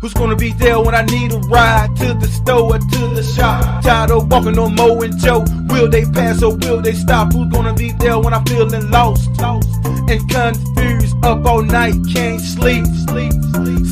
Who's gonna be there when I need a ride to the store or to the shop? Tired of walking on Mo and Joe. Will they pass or will they stop? Who's gonna be there when I'm feeling lost and confused? Up all night, can't sleep.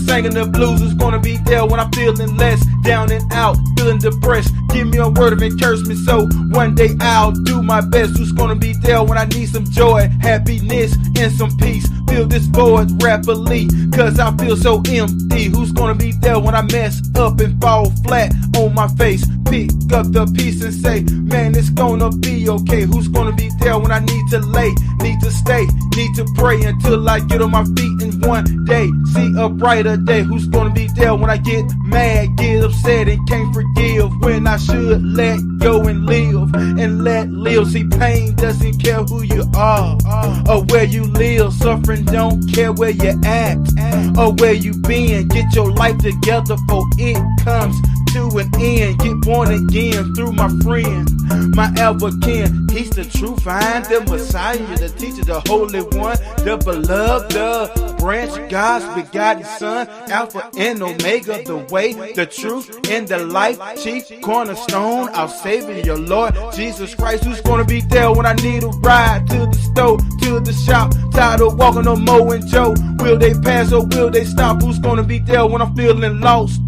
Singing the blues. Who's gonna be there when I'm feeling less down and out, feeling depressed? Give me a word of encouragement so one day I'll do my best. Who's gonna be there when I need some joy, happiness, and some peace? Fill this void rapidly, cause I feel so empty. Who's gonna be there when I mess up and fall flat on my face? Pick up the piece and say, man, it's gonna be okay. Who's gonna be there when I need to lay, need to stay, need to pray until I get on my feet and one day see a brighter day? Who's gonna be there when I get mad, get upset, and can't forgive when I should let go and live and let live? See, pain doesn't care who you are or where you live. Suffering don't care where you at or where you been. Get your life together for it comes to an end. Get born again through my friend, my advocate. He's the true vine, the Messiah, the teacher, the Holy One, the beloved, the branch, God's begotten Son, Alpha and Omega, the way, the truth, and the life, chief cornerstone, our Savior, your Lord Jesus Christ. Who's gonna be there when I need a ride to the store, to the shop? Tired of walking on Mo and Joe. Will they pass or will they stop? Who's gonna be there when I'm feeling lost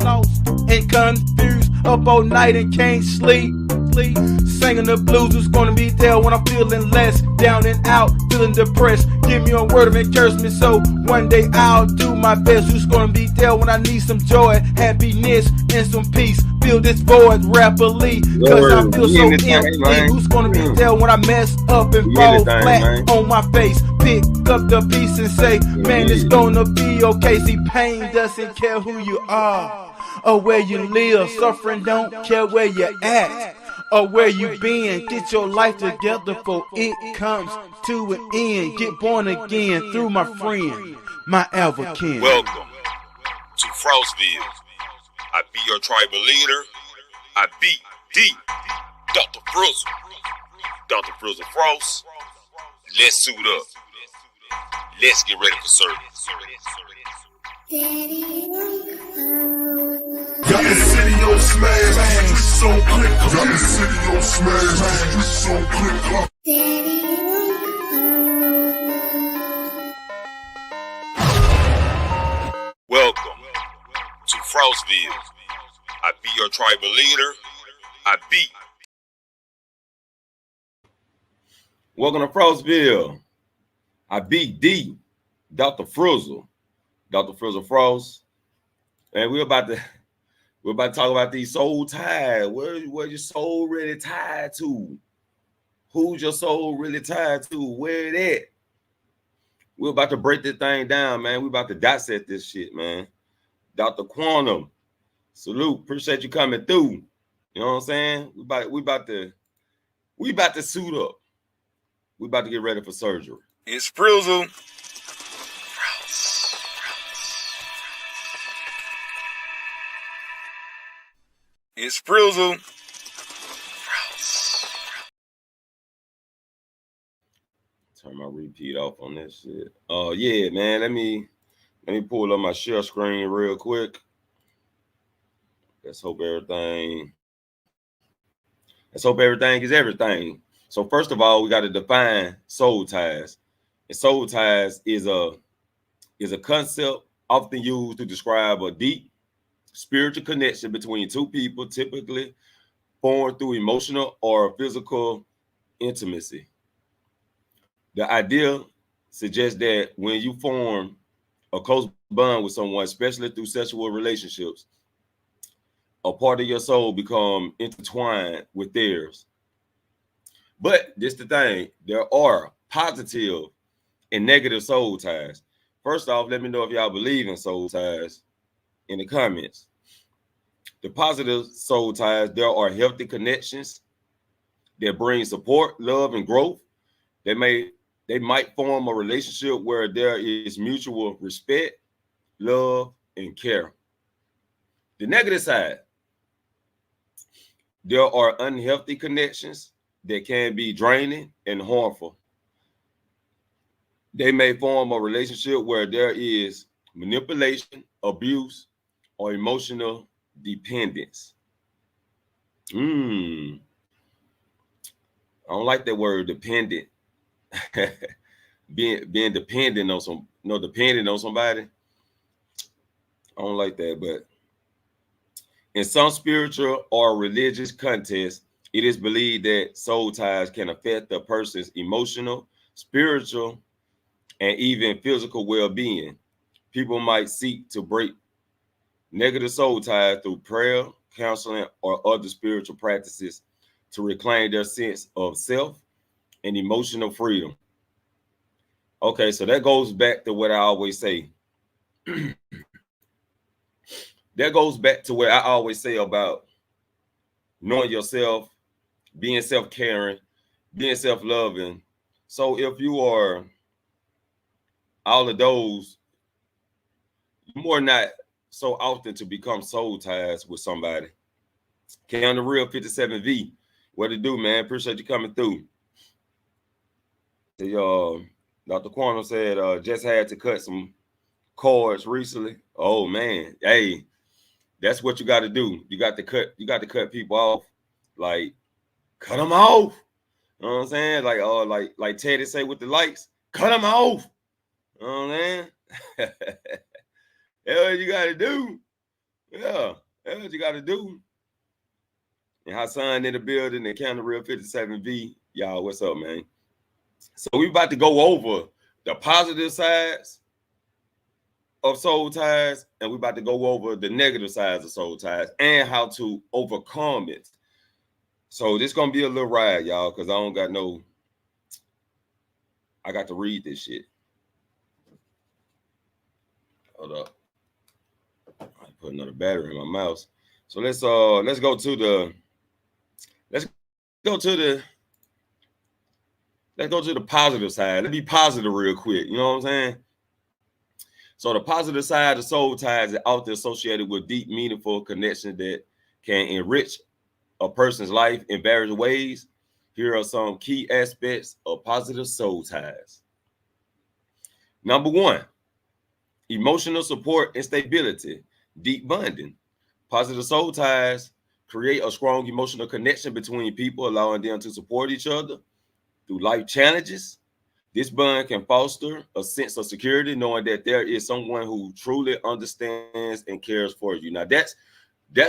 and confused, up all night and can't sleep? Singing the blues. Who's gonna be there when I'm feeling less down and out, feeling depressed? Give me a word of encouragement so one day I'll do my best. Who's gonna be there when I need some joy, happiness, and some peace? Fill this void rapidly, cause I feel so empty. Who's gonna be there when I mess up and fall flat on my face? Pick up the piece and say, man, it's gonna be okay. See, pain doesn't care who you are or where you live. Suffering don't care where you're at or where you been. Get your life together for it comes to an end. Get born again through my friend, my advocate. Welcome to Frostville. I be your tribal leader. I be D, Dr. Frizzle. Dr. Frizzle Frost. Let's suit up. Let's get ready for service. Got the city on smash, you so quick. Got the city on smash, you so quick. Welcome to Frostville. I be your tribal leader. I be. Welcome to Frostville. I be D, Dr. Frizzle. Dr. Frizzle Frost. And we're about to talk about these soul ties. Where your soul really tied to? Who's your soul really tied to? Where it at? We're about to break this thing down, man. We're about to dissect this shit, man. Dr. Quantum, salute. Appreciate you coming through. You know what I'm saying? We about to suit up. We about to get ready for surgery. It's Frizzle. It's Frizzle. Turn my repeat off on this shit. Yeah, man. Let me pull up my share screen real quick. Let's hope everything is everything. So first of all, we got to define soul ties. And soul ties is a concept often used to describe a deep spiritual connection between two people, typically formed through emotional or physical intimacy. The idea suggests that when you form a close bond with someone, especially through sexual relationships, a part of your soul become intertwined with theirs. But this the thing, there are positive and negative soul ties. First off, let me know if y'all believe in soul ties in the comments. The positive soul ties, there are healthy connections that bring support, love, and growth. They might form a relationship where there is mutual respect, love, and care. The negative side, there are unhealthy connections that can be draining and harmful. They may form a relationship where there is manipulation, abuse, or emotional dependence. I don't like that word dependent. being dependent on dependent on somebody. I don't like that, but in some spiritual or religious contexts, it is believed that soul ties can affect the person's emotional, spiritual, and even physical well-being. People might seek to break negative soul ties through prayer, counseling, or other spiritual practices to reclaim their sense of self and emotional freedom. Okay, so that goes back to what I always say. That goes back to what I always say about knowing yourself, being self-caring, being self-loving. So if you are all of those, you're more not so often to become soul ties with somebody. Can the real 57V. What it do, man? Appreciate you coming through. Dr. Quantum said just had to cut some cords recently. Oh man, hey, that's what you got to do. You got to cut people off. Like, cut them off. You know what I'm saying? Like Teddy say with the lights, cut them off. You know what I'm saying? That's what you got to do. Yeah, that's what you got to do. And Hassan in the building, and Counter Real 57V. Y'all, what's up, man? So we about to go over the positive sides of soul ties, and we about to go over the negative sides of soul ties and how to overcome it. So this gonna be a little ride, y'all, because I got to read this shit. Hold up. I put another battery in my mouse. So let's go to the positive side. Let's be positive real quick. You know what I'm saying? So the positive side of soul ties is often associated with deep, meaningful connections that can enrich a person's life in various ways. Here are some key aspects of positive soul ties. Number one, emotional support and stability, deep bonding. Positive soul ties create a strong emotional connection between people, allowing them to support each other through life challenges. This bond can foster a sense of security, knowing that there is someone who truly understands and cares for you. Now, that's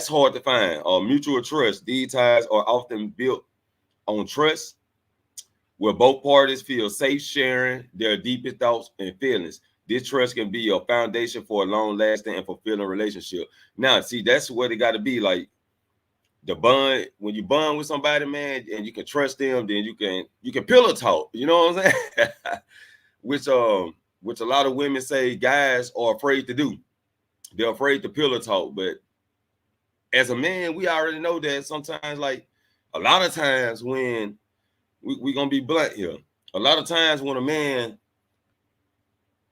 hard to find. Mutual trust. These ties are often built on trust, where both parties feel safe sharing their deepest thoughts and feelings. This trust can be a foundation for a long-lasting and fulfilling relationship. Now, see, that's what it got to be. Like, the bond, when you bond with somebody, man, and you can trust them, then you can pillow talk. You know what I'm saying? which a lot of women say guys are afraid to do. They're afraid to pillow talk. But as a man, we already know that sometimes, like a lot of times when we gonna be blunt here, a lot of times when a man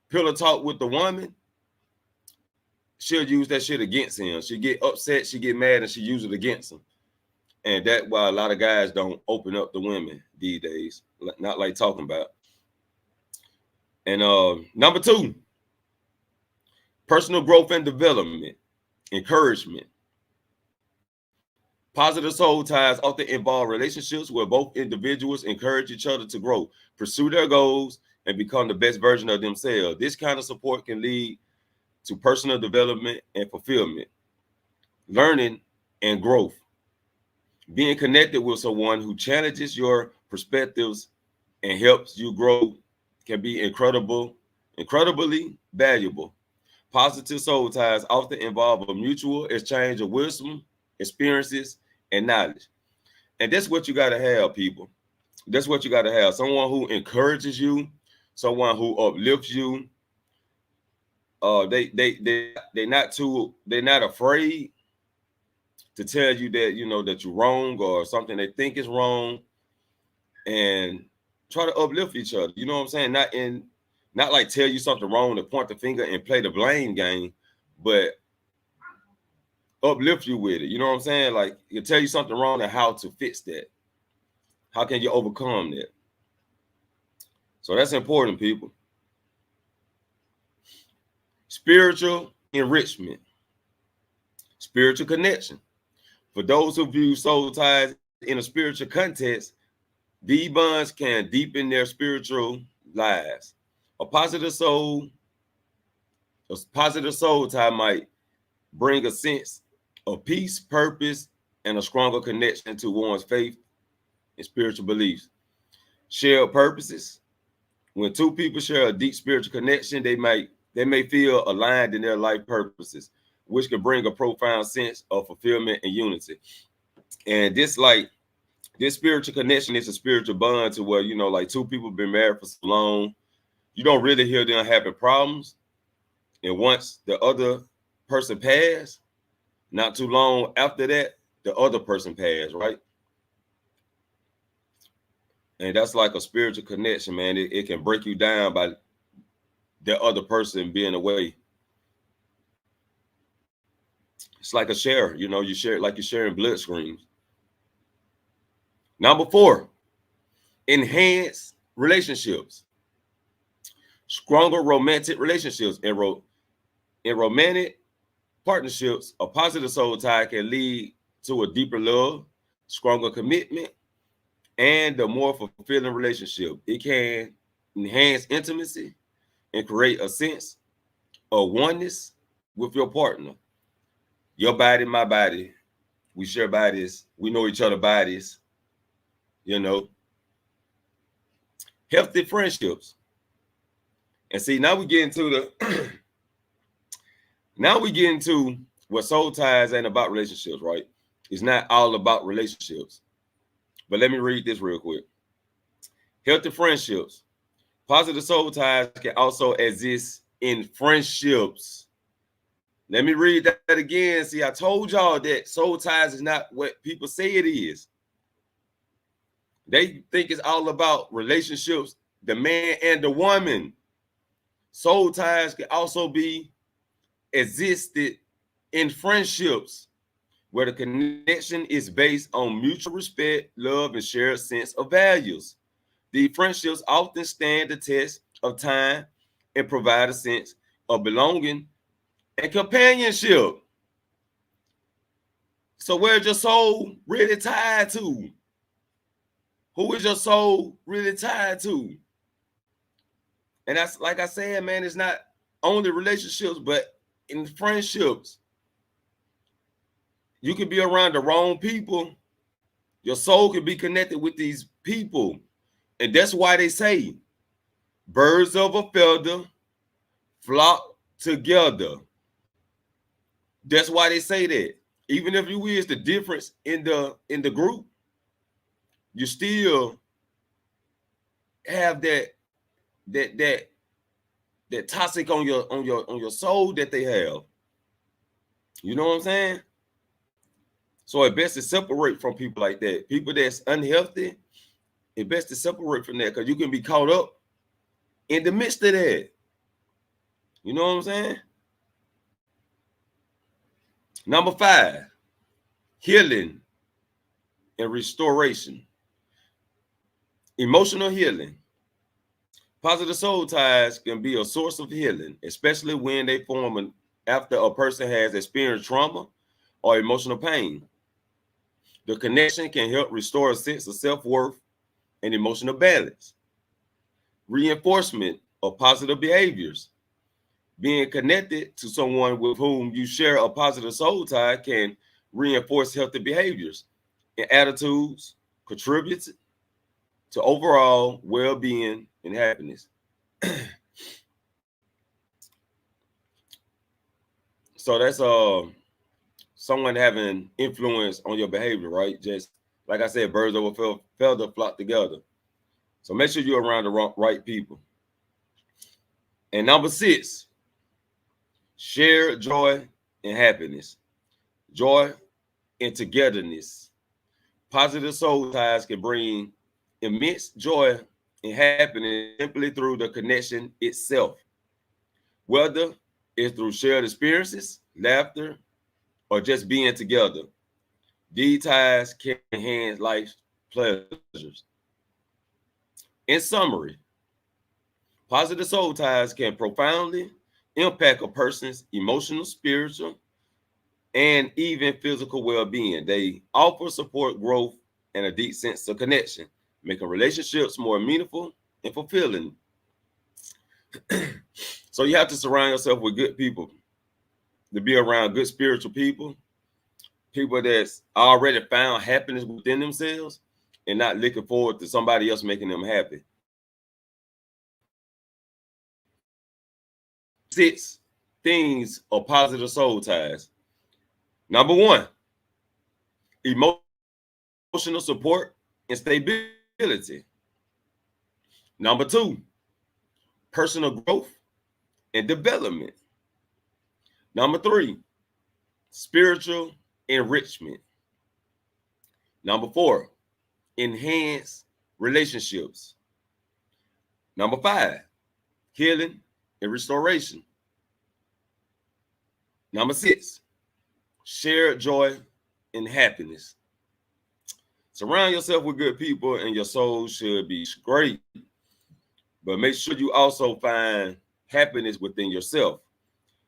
pillow talk with the woman, she'll use that shit against him. She get upset, she get mad, and she use it against him. And that's why a lot of guys don't open up to women these days, not like talking about. And number two, personal growth and development, encouragement. Positive soul ties often involve relationships where both individuals encourage each other to grow, pursue their goals, and become the best version of themselves. This kind of support can lead to personal development and fulfillment, learning, and growth. Being connected with someone who challenges your perspectives and helps you grow can be incredibly valuable. Positive soul ties often involve a mutual exchange of wisdom, experiences, and knowledge. And that's what you got to have, people. That's what you got to have. Someone who encourages you, someone who uplifts you. They're not afraid to tell you that, you know, that you're wrong or something they think is wrong, and try to uplift each other. You know what I'm saying? Not like tell you something wrong to point the finger and play the blame game, but uplift you with it. You know what I'm saying? Like, it can tell you something wrong and how to fix that. How can you overcome that? So that's important, people. Spiritual enrichment, spiritual connection. For those who view soul ties in a spiritual context, these bonds can deepen their spiritual lives. A positive soul tie might bring a sense of peace, purpose, and a stronger connection to one's faith and spiritual beliefs. Shared purposes. When two people share a deep spiritual connection, they may feel aligned in their life purposes, which can bring a profound sense of fulfillment and unity. And this spiritual connection is a spiritual bond to where, you know, like two people been married for so long, you don't really hear them having problems. And once the other person passed, not too long after that, the other person passed, right? And that's like a spiritual connection, man. It can break you down by the other person being away. It's like a share, you know, you share like you're sharing blood streams. Number 4, enhance relationships. Stronger romantic relationships. In romantic partnerships, a positive soul tie can lead to a deeper love, stronger commitment, and a more fulfilling relationship. It can enhance intimacy and create a sense of oneness with your partner. Your body, my body. We share bodies. We know each other's bodies. You know. Healthy friendships. And see, now we get into what soul ties ain't about relationships, right? It's not all about relationships. But let me read this real quick. Healthy friendships. Positive soul ties can also exist in friendships. Let me read that again. See, I told y'all that soul ties is not what people say it is. They think it's all about relationships, the man and the woman. Soul ties can also be existed in friendships where the connection is based on mutual respect, love, and shared sense of values. These friendships often stand the test of time and provide a sense of belonging and companionship. So where's your soul really tied to? Who is your soul really tied to? And that's, like I said, man, it's not only relationships, but in friendships. You can be around the wrong people. Your soul can be connected with these people. And that's why they say birds of a feather flock together. That's why they say that. Even if you is the difference in the group, you still have that toxic on your soul that they have. You know what I'm saying? So it's best to separate from people like that. People that's unhealthy, it's best to separate from that because you can be caught up in the midst of that. You know what I'm saying? Number 5, healing and restoration. Emotional healing. Positive soul ties can be a source of healing, especially when they form after a person has experienced trauma or emotional pain. The connection can help restore a sense of self-worth and emotional balance. Reinforcement of positive behaviors. Being connected to someone with whom you share a positive soul tie can reinforce healthy behaviors and attitudes, contribute to overall well-being and happiness. So that's someone having influence on your behavior, right? Just like I said, birds of a feather flock together. So make sure you're around the right people. And number 6, share joy and happiness. Joy and togetherness. Positive soul ties can bring immense joy and happiness simply through the connection itself. Whether it's through shared experiences, laughter, or just being together. These ties can enhance life's pleasures. In summary, positive soul ties can profoundly impact a person's emotional, spiritual, and even physical well-being. They offer support, growth, and a deep sense of connection, making relationships more meaningful and fulfilling. So you have to surround yourself with good people, to be around good spiritual people, people that's already found happiness within themselves and not looking forward to somebody else making them happy. 6 things of positive soul ties. Number 1, emotional support and stability. Number 2, personal growth and development. Number 3, spiritual enrichment. Number 4, enhanced relationships. Number 5, healing and restoration. Number 6, shared joy and happiness. Surround yourself with good people and your soul should be great. But make sure you also find happiness within yourself.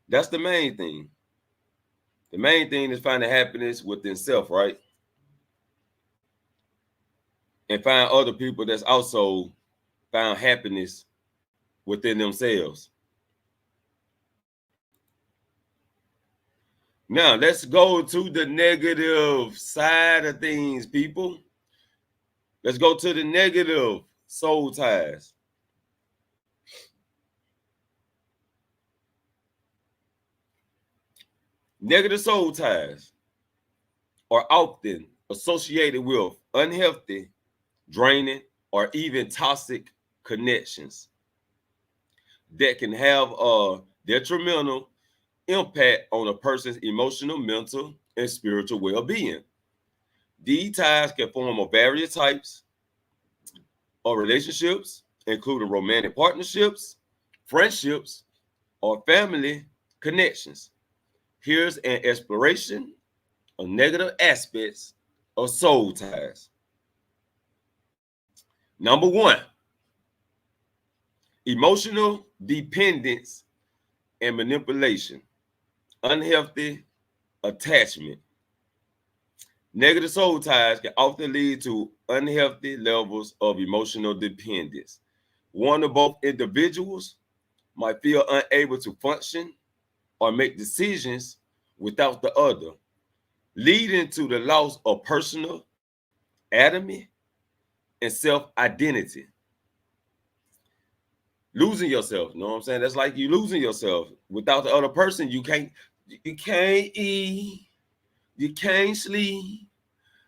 That's the main thing. The main thing is finding happiness within self, right? And find other people that's also found happiness within themselves. Now, let's go to the negative side of things, people. Let's go to the negative soul ties. Negative soul ties are often associated with unhealthy, draining, or even toxic connections that can have a detrimental impact on a person's emotional, mental, and spiritual well-being. These ties can form of various types of relationships, including romantic partnerships, friendships, or family connections. Here's an exploration of negative aspects of soul ties. Number 1, emotional dependence and manipulation, unhealthy attachment. Negative soul ties can often lead to unhealthy levels of emotional dependence. One or both individuals might feel unable to function or make decisions without the other, leading to the loss of personal autonomy and self-identity. Losing yourself, you know what I'm saying? That's like you losing yourself. Without the other person, you can't eat, you can't sleep,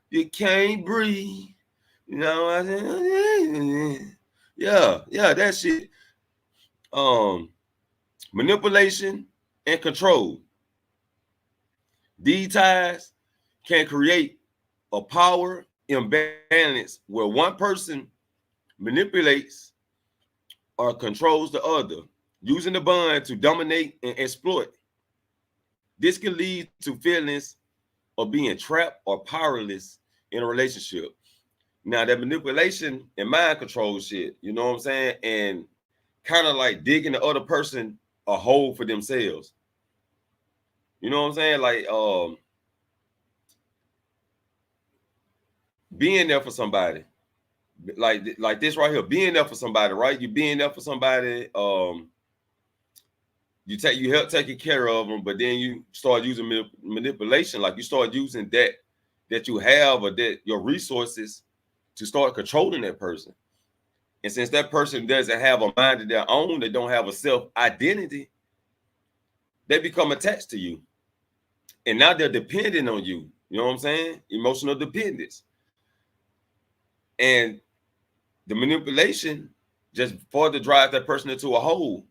you can't breathe. You know what I'm saying? Yeah, that shit. Manipulation and control. These ties can create a power imbalance where one person manipulates or controls the other, using the bond to dominate and exploit. This can lead to feelings of being trapped or powerless in a relationship. Now, that manipulation and mind control shit, you know what I'm saying? And kind of like digging the other person a hole for themselves. You know what I'm saying? Like being there for somebody. Like this right here, being there for somebody, right? You being there for somebody, you help taking care of them, but then you start using manipulation, like you start using that you have or that your resources to start controlling that person. And since that person doesn't have a mind of their own, they don't have a self-identity, they become attached to you. And now they're dependent on you. You know what I'm saying? Emotional dependence. And the manipulation just further drives that person into a hole.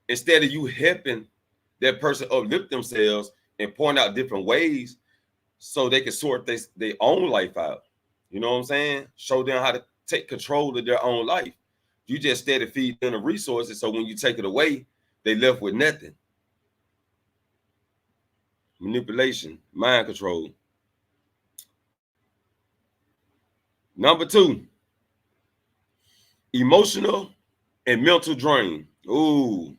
Instead of you helping that person uplift themselves and point out different ways so they can sort their own life out. You know what I'm saying? Show them how to take control of their own life. You just steady feed them the resources, so when you take it away, they left with nothing. manipulation, mind control. Number 2, emotional and mental drain. Ooh,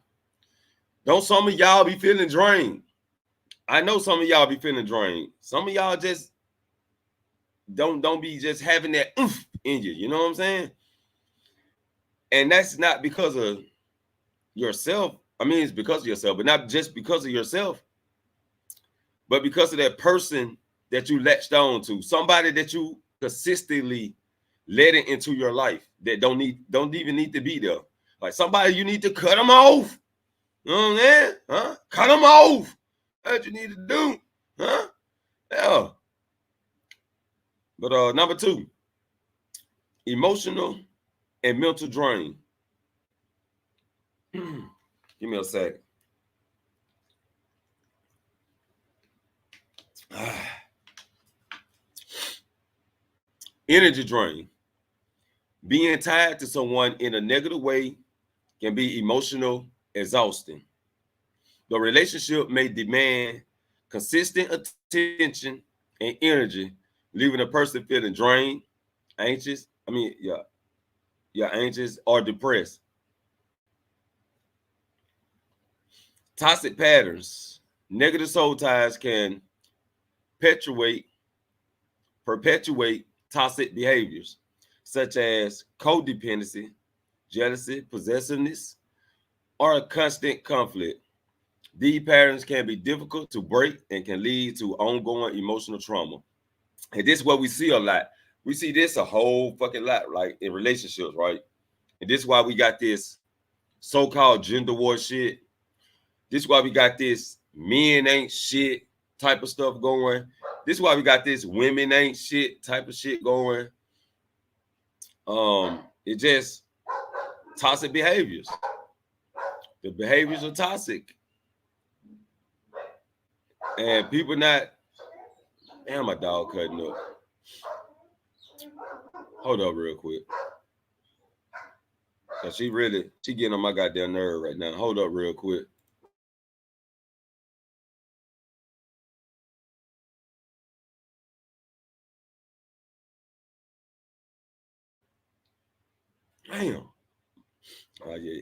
don't some of y'all be feeling drained? I know some of y'all be feeling drained. Some of y'all just don't be just having that oomph in you. You know what I'm saying? And that's not because of yourself. I mean, it's because of yourself, but not just because of yourself, but because of that person that you latched on to, somebody that you consistently letting into your life that don't even need to be there. Like somebody you need to cut them off. You know what I'm saying? Huh? Cut them off. That's what you need to do. Huh? Yeah. But number 2, emotional and mental drain. Give me a sec. Energy drain. Being tied to someone in a negative way can be emotional exhausting. The relationship may demand consistent attention and energy, leaving a person feeling drained, anxious. Anxious or depressed. Toxic patterns. Negative soul ties can perpetuate toxic behaviors, such as codependency, jealousy, possessiveness, or a constant conflict. These patterns can be difficult to break and can lead to ongoing emotional trauma. And this is what we see a lot. We see this a whole fucking lot, like in relationships, right? And this is why we got this so-called gender war shit. This is why we got this men ain't shit type of stuff going. This is why we got this women ain't shit type of shit going. It just toxic behaviors. The behaviors are toxic. And people not, damn, my dog cutting up. Hold up real quick. Cause she getting on my goddamn nerve right now. Hold up real quick. Damn. Oh yeah.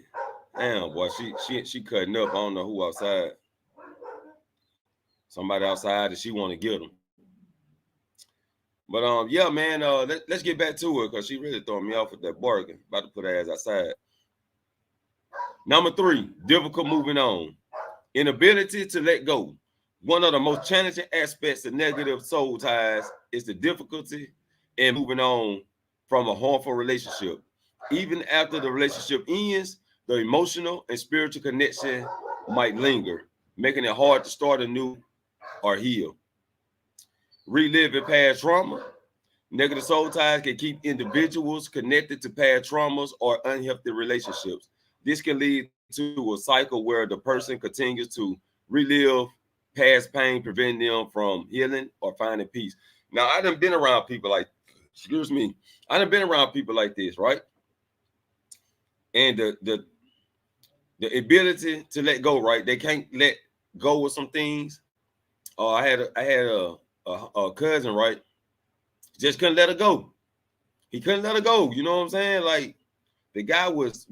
Damn, boy, she cutting up. I don't know who outside. Somebody outside that she want to get them. But yeah, man, let's get back to it because she really throwing me off with that bargain. About to put her ass outside. Number 3, difficult moving on. Inability to let go. One of the most challenging aspects of negative soul ties is the difficulty in moving on from a harmful relationship. Even after the relationship ends, the emotional and spiritual connection might linger, making it hard to start anew or heal. Reliving past trauma. Negative soul ties can keep individuals connected to past traumas or unhealthy relationships. This can lead to a cycle where the person continues to relive past pain, preventing them from healing or finding peace. Now, I done been around people like, I done been around people like this, right? And the ability to let go, right? They can't let go of some things. I had a cousin, right? Just couldn't let her go. He couldn't let her go. You know what I'm saying? Like the guy was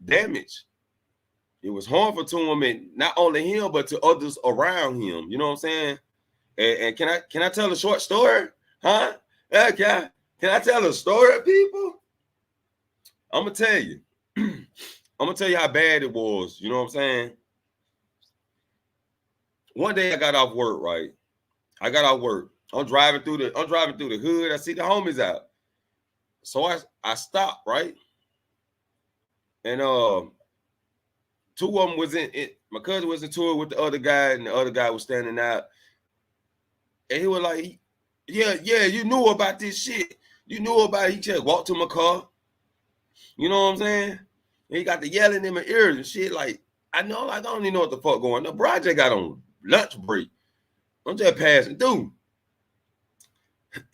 damaged. It was harmful to him, and not only him, but to others around him. You know what I'm saying? And can I tell a short story? Huh? Can I tell a story, people? I'm gonna tell you. I'm gonna tell you how bad it was. You know what I'm saying? One day I got off work, right? I got off work. I'm driving through the hood. I see the homies out. So I stopped, right? And two of them was in it. My cousin was in tour with the other guy, and the other guy was standing out. And he was like, yeah, you knew about this shit. You knew about it. He just walked to my car. You know what I'm saying? And he got the yelling in my ears and shit. Like, I don't even know what the fuck going on. Bro, I just got on lunch break. I'm just passing through.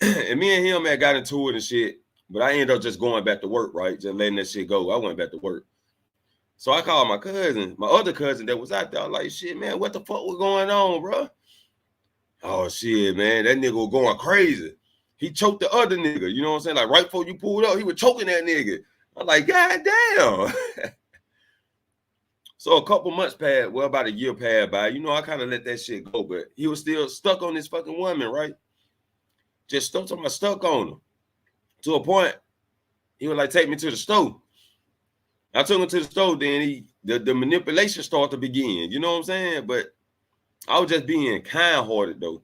And me and him had got into it and shit. But I ended up just going back to work, right? Just letting that shit go. I went back to work. So I called my cousin, my other cousin that was out there. I was like, shit, man, what the fuck was going on, bro? Oh shit, man, that nigga was going crazy. He choked the other nigga, you know what I'm saying? Like right before you pulled up, he was choking that nigga. I'm like, God damn. So a couple months passed, well, about a year passed by. You know, I kind of let that shit go, but he was still stuck on this fucking woman, right? Just stuck on him. To a point, he would like take me to the store. I took him to the store, then the manipulation started to begin. You know what I'm saying? But I was just being kind-hearted though.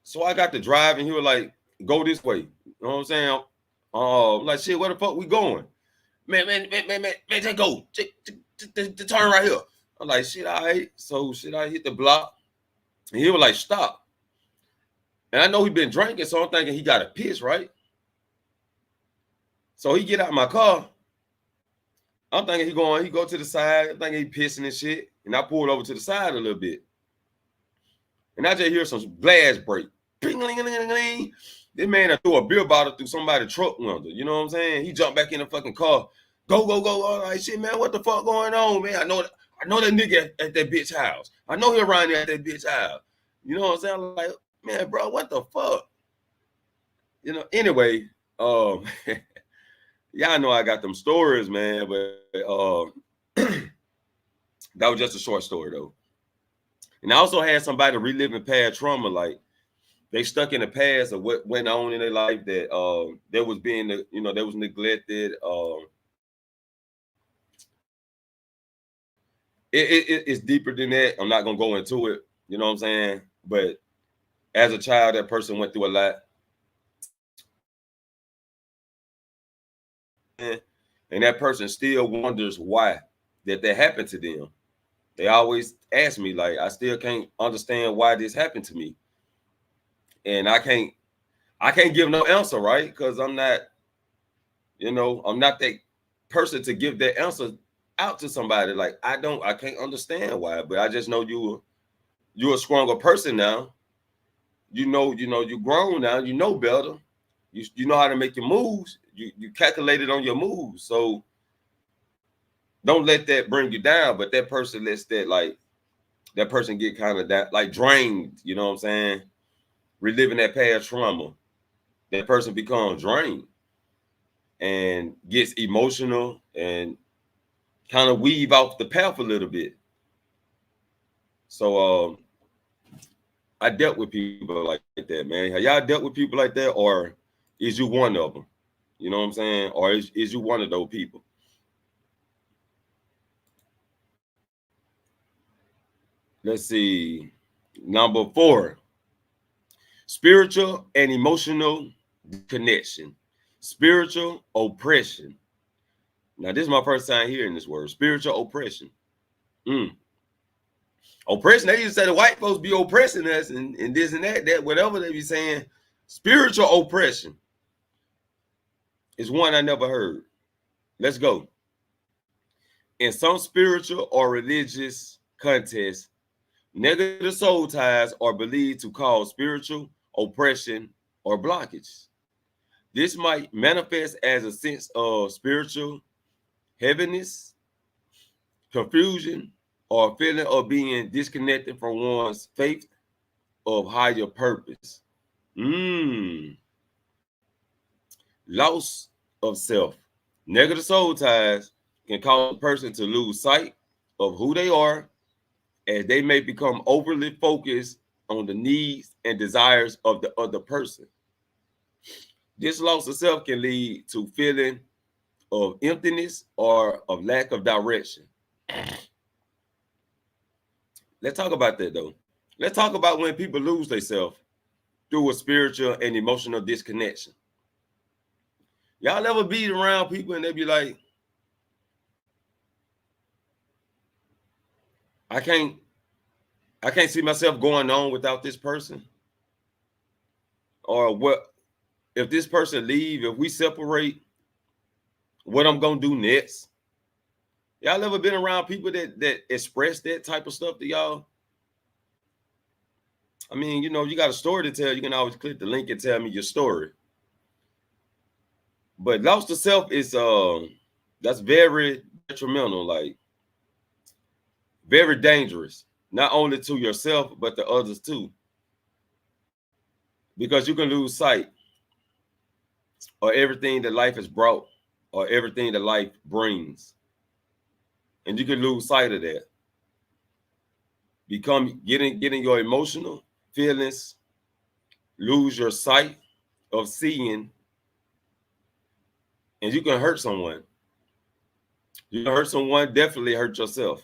So I got to drive, and he was like, "Go this way." You know what I'm saying? Like shit, where the fuck we going? Man, just go. Just turn right here. I'm like, shit, all right. So shit, I hit the block, and he was like, "Stop." And I know he been drinking, so I'm thinking he got a piss, right? So he get out of my car. I'm thinking he go to the side. I'm thinking he pissing and shit. And I pulled over to the side a little bit. And I just hear some glass break. This man threw a beer bottle through somebody's truck window. You know what I'm saying? He jumped back in the fucking car. Go. All right, shit, man, what the fuck going on, man? I know that nigga at that bitch house. I know he around there at that bitch house. You know what I'm saying? I'm like, man, bro, what the fuck? You know, anyway, y'all know I got them stories, man, but that was just a short story though. And I also had somebody reliving past trauma, like they stuck in the past of what went on in their life that there was being, they was neglected. It's deeper than that. I'm not gonna go into it, you know what I'm saying? But as a child, that person went through a lot. And that person still wonders why that happened to them. They always ask me, like, I still can't understand why this happened to me. And I can't give no answer, right? Because I'm not that person to give that answer out to somebody. Like, I can't understand why, but I just know you're a stronger person now. You grown now, you know better. You know how to make your moves. You calculated on your moves. So don't let that bring you down. But that person lets that person get kind of that like drained, you know what I'm saying? Reliving that past trauma. That person becomes drained and gets emotional and kind of weave off the path a little bit. So I dealt with people like that, man. Have y'all dealt with people like that, or is you one of them? You know what I'm saying? Or is you one of those people? Let's see. Number 4, spiritual and emotional connection. Spiritual oppression. Now, this is my first time hearing this word, spiritual oppression. Oppression, they used to say the white folks be oppressing us and this and that, whatever they be saying. Spiritual oppression is one I never heard. Let's go. In some spiritual or religious contexts, negative soul ties are believed to cause spiritual oppression or blockage. This might manifest as a sense of spiritual heaviness, confusion, or a feeling of being disconnected from one's faith of higher purpose. Loss of self. Negative soul ties can cause a person to lose sight of who they are, as they may become overly focused on the needs and desires of the other person. This loss of self can lead to feeling of emptiness or of lack of direction. Let's talk about that though. Let's talk about when people lose themselves through a spiritual and emotional disconnection. Y'all ever be around people and they be like, I can't see myself going on without this person? Or what if this person leave, if we separate, what I'm gonna do next? Y'all ever been around people that express that type of stuff to y'all? I mean, you got a story to tell. You can always click the link and tell me your story. But loss to self is that's very detrimental, like very dangerous, not only to yourself but to others too. because you can lose sight of everything that life has brought or everything that life brings. And you can lose sight of that. Getting your emotional feelings, lose your sight of seeing, and you can hurt someone. You can hurt someone, definitely hurt yourself.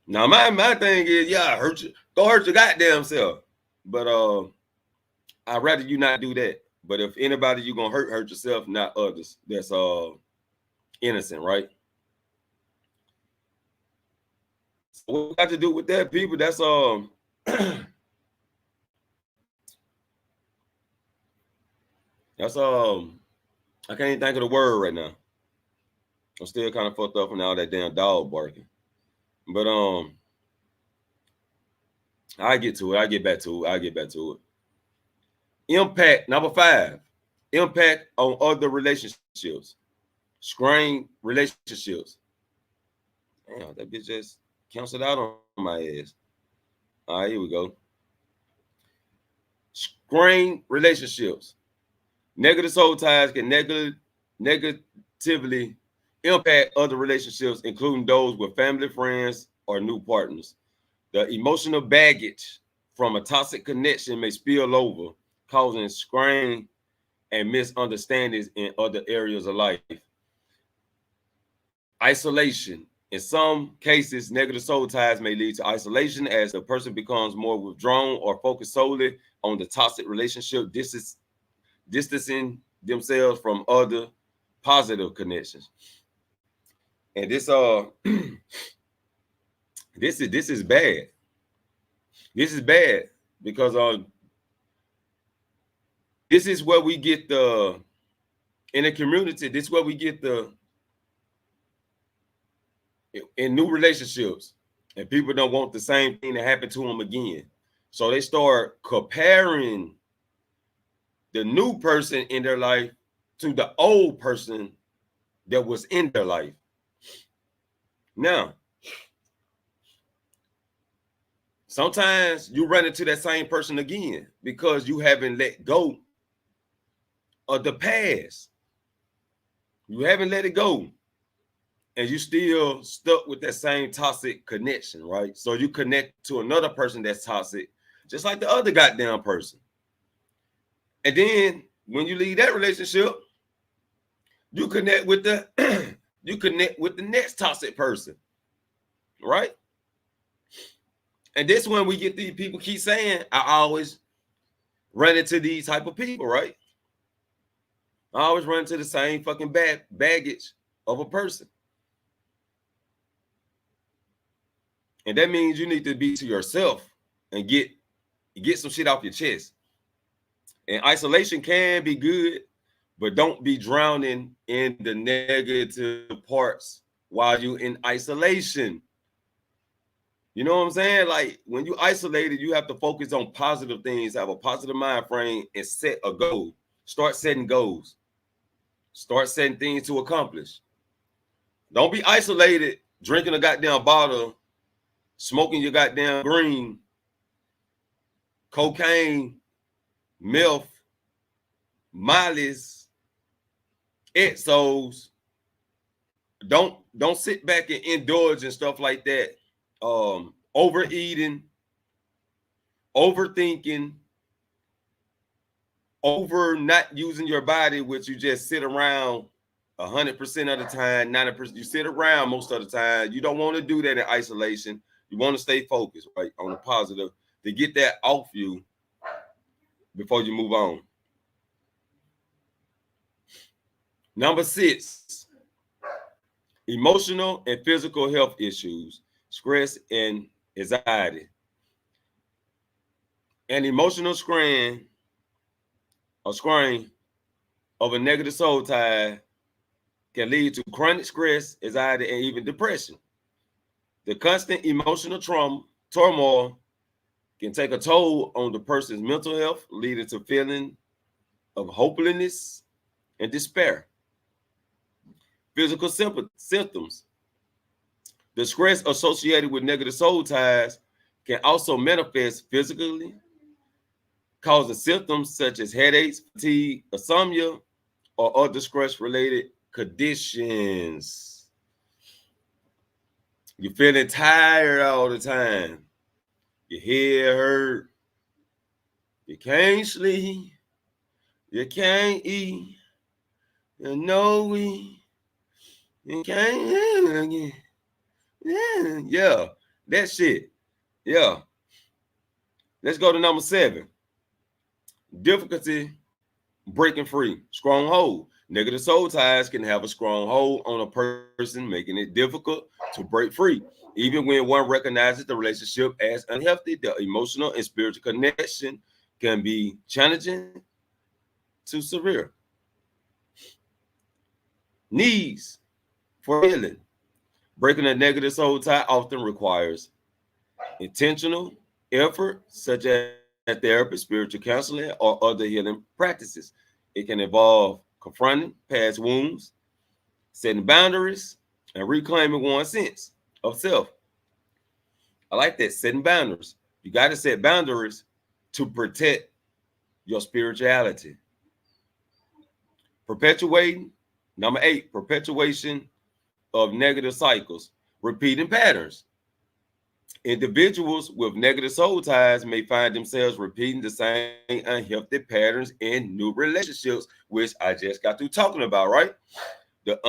Now, my thing is, yeah, hurt you. Go hurt your goddamn self. But I'd rather you not do that. But if anybody you gonna hurt yourself, not others. That's innocent, right? So what we got to do with that, people? That's that's I can't even think of the word right now. I'm still kind of fucked up from all that damn dog barking. But I get to it. I get back to it. Impact number 5. Impact on other relationships. Strained relationships. Damn, that bitch just canceled out on my ass. All right, here we go. Strained relationships. Negative soul ties can negatively impact other relationships, including those with family, friends, or new partners. The emotional baggage from a toxic connection may spill over, causing strain and misunderstandings in other areas of life. Isolation. In some cases, negative soul ties may lead to isolation as the person becomes more withdrawn or focused solely on the toxic relationship, distancing themselves from other positive connections. And this this is bad. This is bad because this is where we get in a community. This is where we get in new relationships, and people don't want the same thing to happen to them again. So they start comparing the new person in their life to the old person that was in their life. Now, sometimes you run into that same person again because you haven't let go of the past. You haven't let it go. And you still stuck with that same toxic connection, right? So you connect to another person that's toxic, just like the other goddamn person. And then when you leave that relationship, you connect with the next toxic person, right? And this one we get these people keep saying, I always run into these type of people, right? I always run into the same fucking baggage of a person. And that means you need to be to yourself and get some shit off your chest. And isolation can be good, but don't be drowning in the negative parts while you're in isolation. You know what I'm saying? Like when you isolated, you have to focus on positive things, have a positive mind frame, and set a goal. Start setting goals. Start setting things to accomplish. Don't be isolated, drinking a goddamn bottle, smoking your goddamn green, cocaine, meth, Molly's, Exos. Don't sit back and indulge and stuff like that. Overeating, overthinking, over not using your body, which you just sit around 100% of the time, 90%. You sit around most of the time. You don't want to do that in isolation. You want to stay focused, right, on the positive to get that off you before you move on. Number 6, emotional and physical health issues, stress and anxiety. An emotional strain of a negative soul tie can lead to chronic stress, anxiety, and even depression. The constant emotional turmoil can take a toll on the person's mental health, leading to feeling of hopelessness and despair. Physical symptoms. The stress associated with negative soul ties can also manifest physically causing symptoms such as headaches, fatigue, insomnia, or other stress-related conditions. You're feeling tired all the time. Your head hurt. You can't sleep. You can't eat. You know you can't again. Yeah, that shit. Yeah. Let's go to number 7. Difficulty breaking free. Stronghold. Negative soul ties can have a strong hold on a person, making it difficult to break free. Even when one recognizes the relationship as unhealthy, the emotional and spiritual connection can be challenging to severe. Needs for healing. Breaking a negative soul tie often requires intentional effort, such as therapy, spiritual counseling, or other healing practices. It can involve confronting past wounds, setting boundaries, and reclaiming one's sense of self. I like that, setting boundaries. You got to set boundaries to protect your spirituality. Perpetuating, number 8, perpetuation of negative cycles, repeating patterns. Individuals with negative soul ties may find themselves repeating the same unhealthy patterns in new relationships, which I just got through talking about, right? The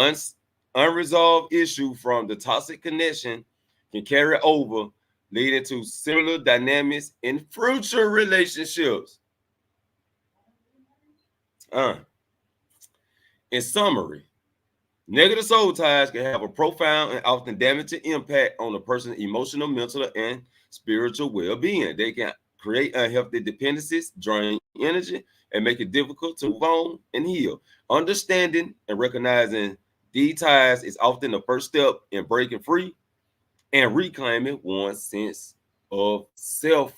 unresolved issue from the toxic connection can carry over, leading to similar dynamics in future relationships. In summary, negative soul ties can have a profound and often damaging impact on a person's emotional, mental, and spiritual well-being. They can create unhealthy dependencies, drain energy, and make it difficult to move on and heal. Understanding and recognizing these ties is often the first step in breaking free and reclaiming one's sense of self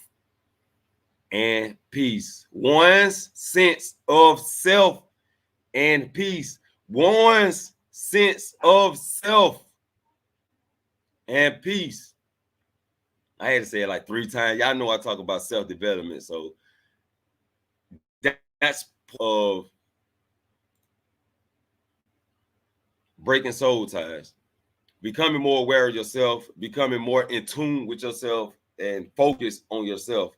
and peace. One's sense of self and peace. One's sense of self and peace. I had to say it like 3 times. Y'all know I talk about self-development, so that's of breaking soul ties. Becoming more aware of yourself, becoming more in tune with yourself, and focus on yourself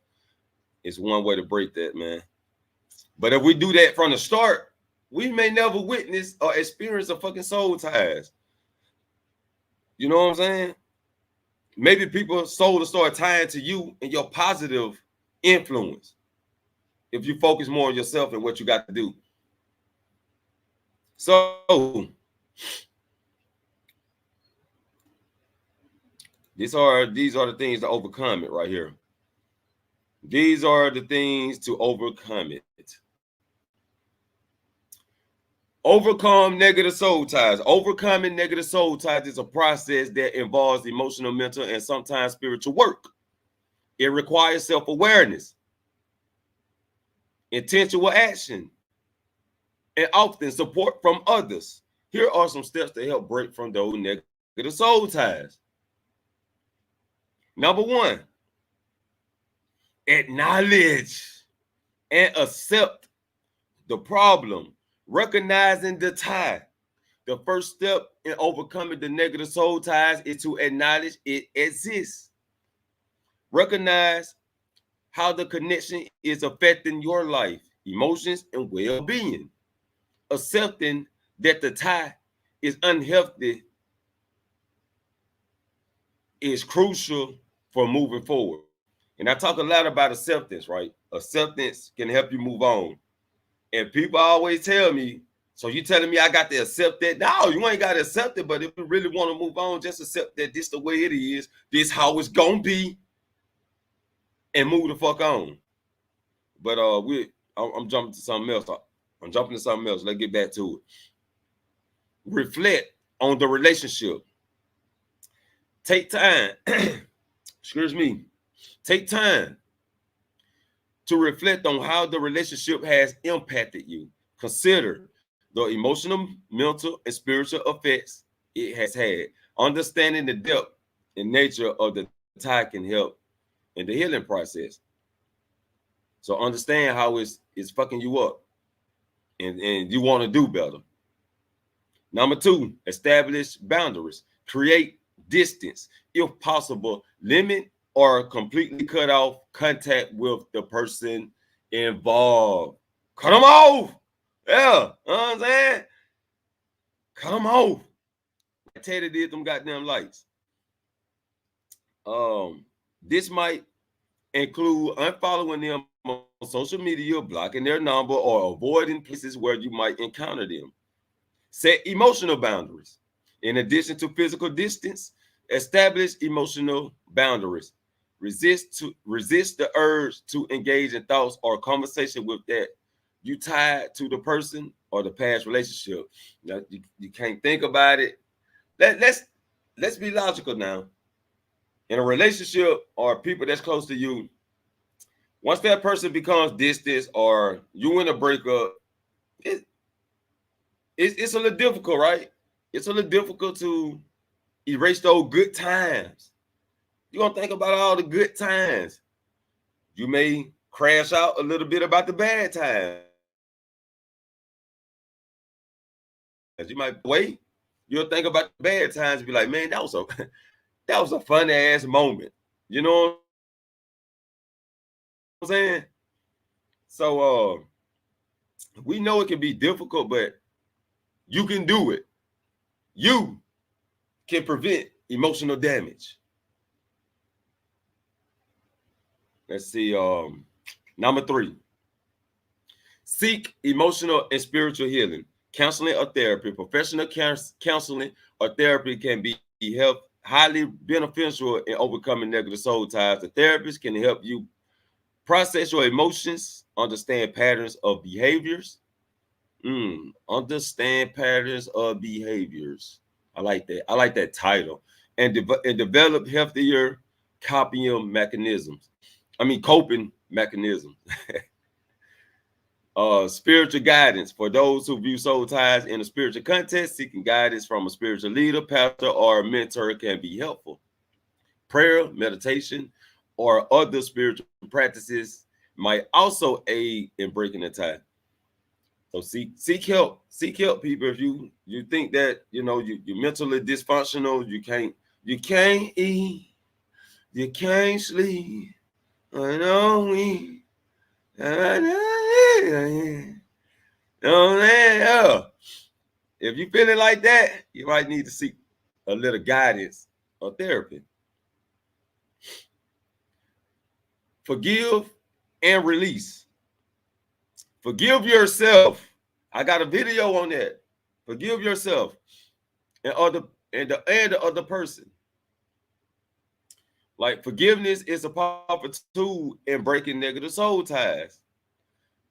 is one way to break that, man. But if we do that from the start, we may never witness or experience a fucking soul ties. You know what I'm saying? Maybe people's soul will start tying to you and your positive influence if you focus more on yourself and what you got to do. So these are the things to overcome it right here. These are the things to overcome it. Overcome negative soul ties. Overcoming negative soul ties is a process that involves emotional, mental, and sometimes spiritual work. It requires self-awareness, intentional action, and often support from others. Here are some steps to help break from those negative soul ties. Number 1, acknowledge and accept the problem. Recognizing the tie. The first step in overcoming the negative soul ties is to acknowledge it exists. Recognize how the connection is affecting your life, emotions, and well-being. Accepting that the tie is unhealthy is crucial for moving forward. And I talk a lot about acceptance, right? Acceptance can help you move on. And people always tell me, so you telling me I got to accept that? No, you ain't got to accept it. But if you really want to move on, just accept that this the way it is. This how it's gonna be, and move the fuck on. But I'm jumping to something else. Let's get back to it. Reflect on the relationship. Take time. Excuse me. Take time to reflect on how the relationship has impacted you. Consider the emotional, mental, and spiritual effects it has had. Understanding the depth and nature of the tie can help in the healing process. So understand how it's fucking you up, and you want to do better. Number 2, establish boundaries. Create distance. If possible, limit or completely cut off contact with the person involved. Cut them off. Yeah, you know what I'm saying? Cut them off. Teddy did them goddamn lights. This might include unfollowing them on social media, blocking their number, or avoiding places where you might encounter them. Set emotional boundaries. In addition to physical distance, establish emotional boundaries. Resist the urge to engage in thoughts or conversation with that you tied to the person or the past relationship. Now, you can't think about it. Let's be logical now. In a relationship or people that's close to you, once that person becomes distant or you in a breakup, it's a little difficult, right? It's a little difficult to erase those good times. You're going to think about all the good times. You may crash out a little bit about the bad times. You might wait. You'll think about the bad times and be like, man, that was a fun ass moment. You know what I'm saying? So we know it can be difficult, but you can do it. You can prevent emotional damage. Let's see. Number 3, seek emotional and spiritual healing. Counseling or therapy. Professional counseling or therapy can be highly beneficial in overcoming negative soul ties. The therapist can help you process your emotions, understand patterns of behaviors. Understand patterns of behaviors. I like that. I like that title. And develop healthier coping mechanisms. Spiritual guidance. For those who view soul ties in a spiritual context, seeking guidance from a spiritual leader, pastor, or mentor can be helpful. Prayer, meditation, or other spiritual practices might also aid in breaking the tie. So seek help. Seek help, people. If you think that you're mentally dysfunctional, you can't eat, you can't sleep. I know we. If you feeling like that, you might need to seek a little guidance or therapy. Forgive and release. Forgive yourself. I got a video on that. Forgive yourself and the other person. Like, forgiveness is a powerful tool in breaking negative soul ties.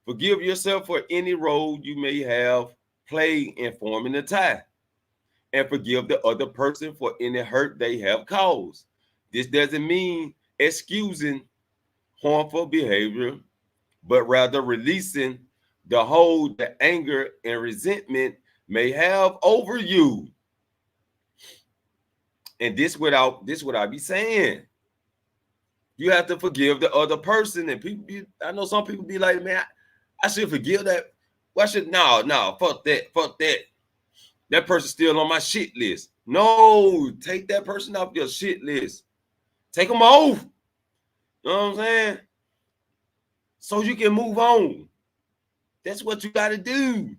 Forgive yourself for any role you may have played in forming a tie, and forgive the other person for any hurt they have caused. This doesn't mean excusing harmful behavior, but rather releasing the hold that anger and resentment may have over you. And this what I be saying. You have to forgive the other person. And I know some people be like, man, I should forgive that. Why should no, fuck that. That person's still on my shit list. No, take that person off your shit list. Take them off. You know what I'm saying? So you can move on. That's what you gotta do.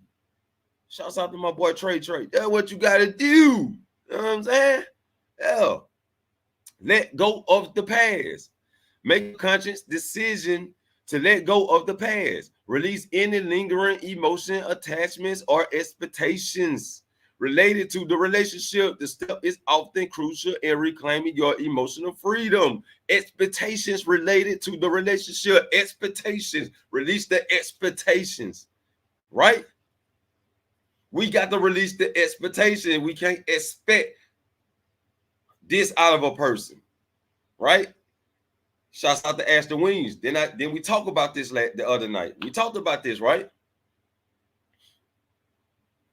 Shouts out to my boy Trey. That's what you gotta do. You know what I'm saying? Yeah. Let go of the past. Make a conscious decision to let go of the past. Release any lingering emotion, attachments, or expectations related to the relationship. The step is often crucial in reclaiming your emotional freedom. Expectations related to the relationship. Expectations. Release the expectations. Right? We got to release the expectation. We can't expect this out of a person. Right? Shouts out to Ashton Wings. Then we talked about this the other night. We talked about this, right?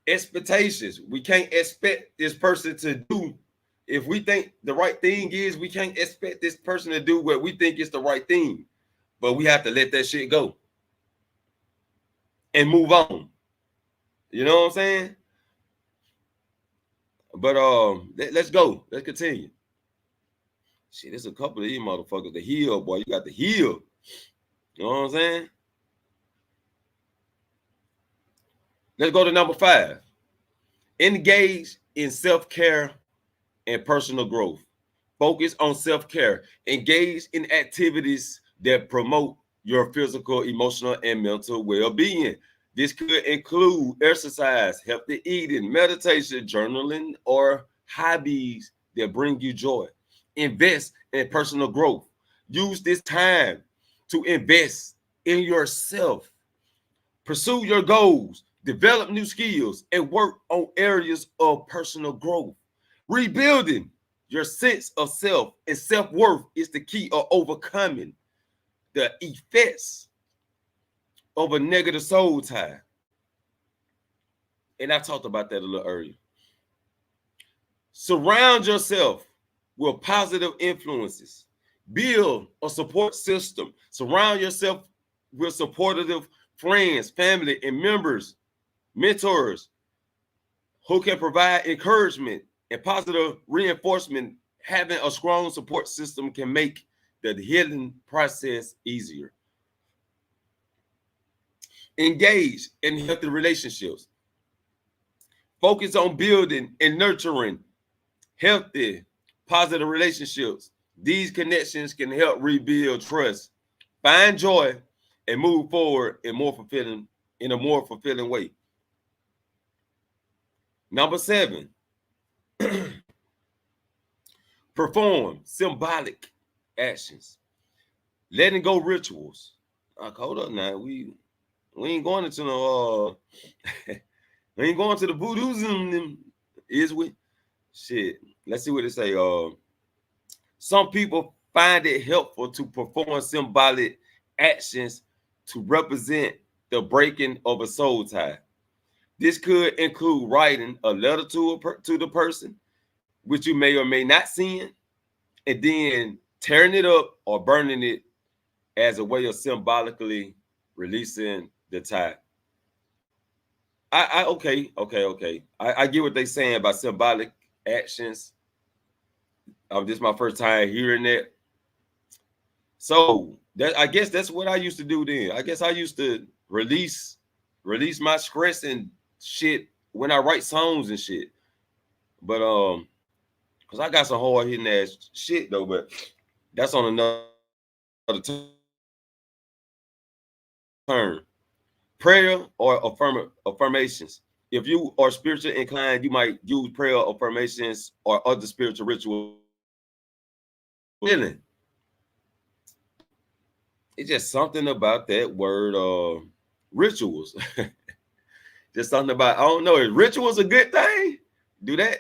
Expectations. We can't expect this person to do. If we think the right thing is, we can't expect this person to do what we think is the right thing. But we have to let that shit go and move on. You know what I'm saying? But let's go. Let's continue. Shit, there's a couple of these motherfuckers. The heal, boy. You got the heal. You know what I'm saying? Let's go to number 5. Engage in self-care and personal growth. Focus on self-care. Engage in activities that promote your physical, emotional, and mental well-being. This could include exercise, healthy eating, meditation, journaling, or hobbies that bring you joy. Invest in personal growth. Use this time to invest in yourself. Pursue your goals, develop new skills, and work on areas of personal growth. Rebuilding your sense of self and self-worth is the key of overcoming the effects of a negative soul tie. And I talked about that a little earlier. Surround yourself with positive influences. Build a support system. Surround yourself with supportive friends, family, and mentors who can provide encouragement and positive reinforcement. Having a strong support system can make the healing process easier. Engage in healthy relationships. Focus on building and nurturing healthy, positive relationships. These connections can help rebuild trust, find joy, and move forward in a more fulfilling way. Number 7, perform symbolic actions. Letting go rituals. Hold up now. We ain't going into no we ain't going to the voodooism, is we? Shit. Let's see what it say. Some people find it helpful to perform symbolic actions to represent the breaking of a soul tie. This could include writing a letter to the person, which you may or may not send, and then tearing it up or burning it as a way of symbolically releasing the tie. Okay. I get what they're saying about symbolic actions. This is my first time hearing that. So I guess that's what I used to do then. I guess I used to release my stress and shit when I write songs and shit. But because I got some hard hitting ass shit though, but that's on another turn. Prayer or affirmations. If you are spiritually inclined, you might use prayer, affirmations, or other spiritual rituals. Feeling. It's just something about that word, rituals. Just something about, I don't know, is rituals a good thing? Do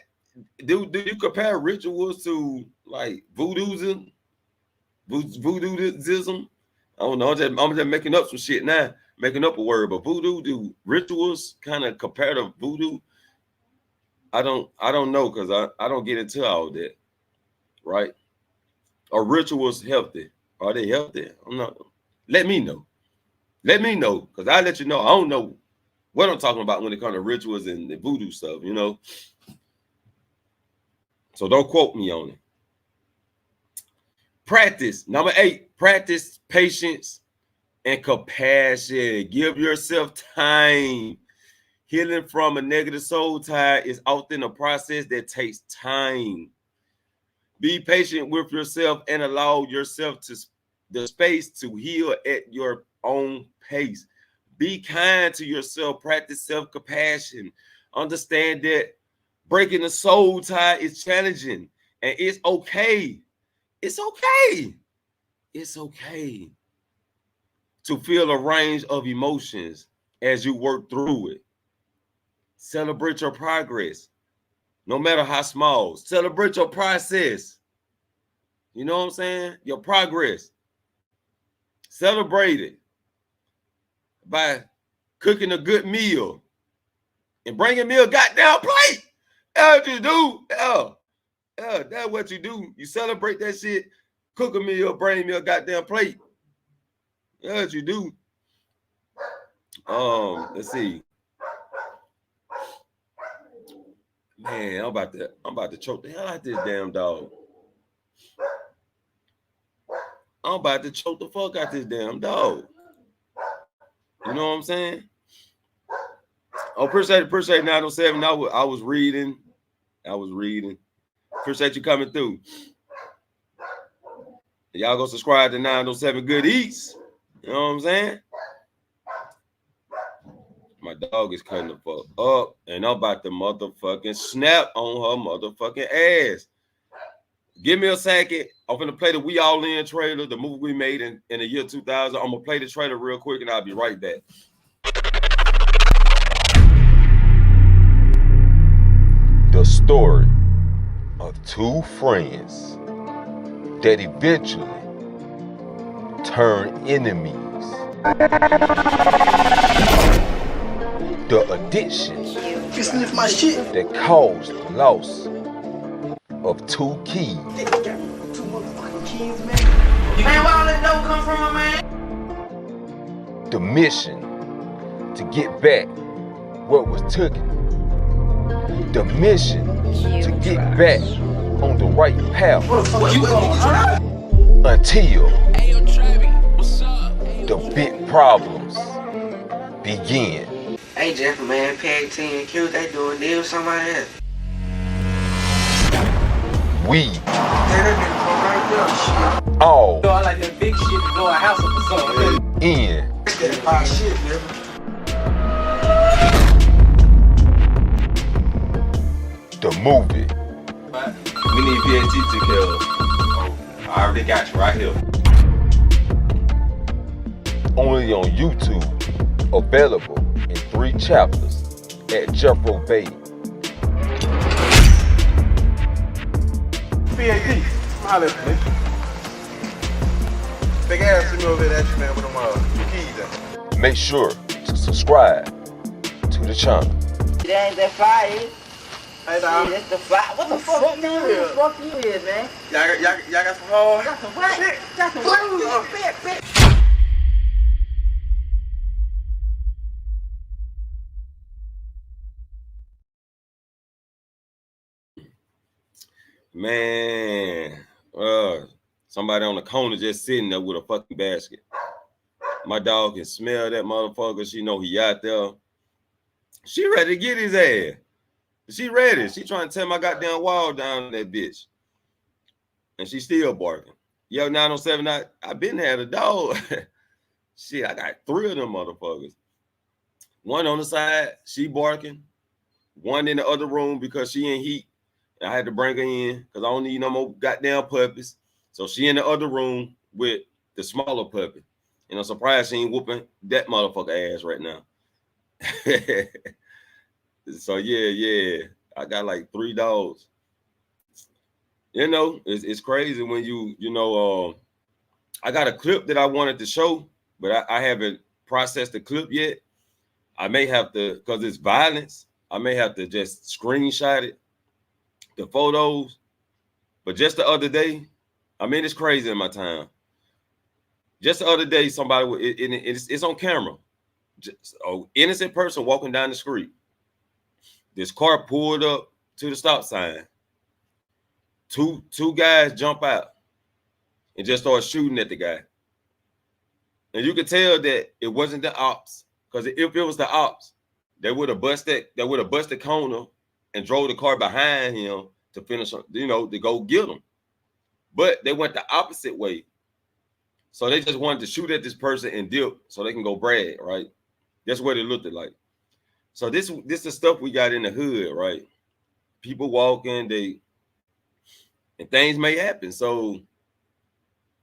you compare rituals to like voodooism? Voodooism? I don't know. I'm just making up some shit now, making up a word. But voodoo, do rituals kind of compare to voodoo? I don't know, because I don't get into all that, right? Are rituals healthy? Are they healthy? I'm not. Let me know. Let me know, because I'll let you know. I don't know what I'm talking about when it comes to rituals and the voodoo stuff, you know. So don't quote me on it. Practice. Number 8, practice patience and compassion. Give yourself time. Healing from a negative soul tie is often a process that takes time. Be patient with yourself and allow yourself the space to heal at your own pace. Be kind to yourself. Practice self-compassion. Understand that breaking the soul tie is challenging, and it's okay. It's okay. It's okay to feel a range of emotions as you work through it. Celebrate your progress, no matter how small. Celebrate your process. You know what I'm saying? Your progress. Celebrate it by cooking a good meal and bringing me a goddamn plate. That's what you do. Yeah, that's what you do. You celebrate that shit, cook a meal, bring me a goddamn plate. Yes, you do. Let's see. Man, I'm about to choke the hell out this damn dog. I'm about to choke the fuck out this damn dog. You know what I'm saying? Oh, appreciate 907. I was reading. Appreciate you coming through. Y'all go subscribe to 907 Good Eats. You know what I'm saying? My dog is cutting the fuck up, and I'm about to motherfucking snap on her motherfucking ass. Give me a second. I'm gonna play the We All In trailer, the movie we made in the year 2000. I'm gonna play the trailer real quick, and I'll be right back. The story of two friends that eventually turn enemies. The addiction that caused the loss of two keys. Man, where all that dough come from, man? The mission to get back what was taken. The mission to get back on the right path. Until the big problems begin. Hey, Jeff, man, Peg 10 Q, they doing deal with somebody else. We Right there, all I like that big shit to blow a house up or something. in That shit, nigga. the movie. We need VAT to kill. I already got you right here. Only on YouTube. Available in 3 chapters at Jeffro Bay. VAT, holla at me. Big ass to me over there at you, man, with them keys in. Make sure to subscribe to the channel. That ain't that fire. Hey, dog. Yeah, that's the fire. What the fuck you doing? Who the fuck you is, man? Y'all got some hard? Got some what? Got some what? Man, somebody on the corner just sitting there with a fucking basket. My dog can smell that motherfucker. She know he out there. She ready to get his ass. She ready. She trying to tear my goddamn wall down that bitch. And she still barking. Yo, 907, I been had a dog. Shit, I got 3 of them motherfuckers. One on the side, she barking. One in the other room because she in heat. I had to bring her in because I don't need no more goddamn puppies. So she in the other room with the smaller puppy. And I'm surprised she ain't whooping that motherfucker ass right now. So yeah. I got like 3 dogs. You know, it's crazy when you know, I got a clip that I wanted to show, but I haven't processed the clip yet. I may have to, because it's violence, I may have to just screenshot it. The photos, but just the other day, I mean, it's crazy in my town. Just the other day, somebody, it's on camera. Just an innocent person walking down the street. This car pulled up to the stop sign. Two guys jump out and just start shooting at the guy. And you could tell that it wasn't the ops, because if it was the ops, they would have busted the corner and drove the car behind him to finish, you know, to go get him. But they went the opposite way. So they just wanted to shoot at this person and dip so they can go brag, right? That's what it looked like. So this is stuff we got in the hood, right? People walking, and things may happen. So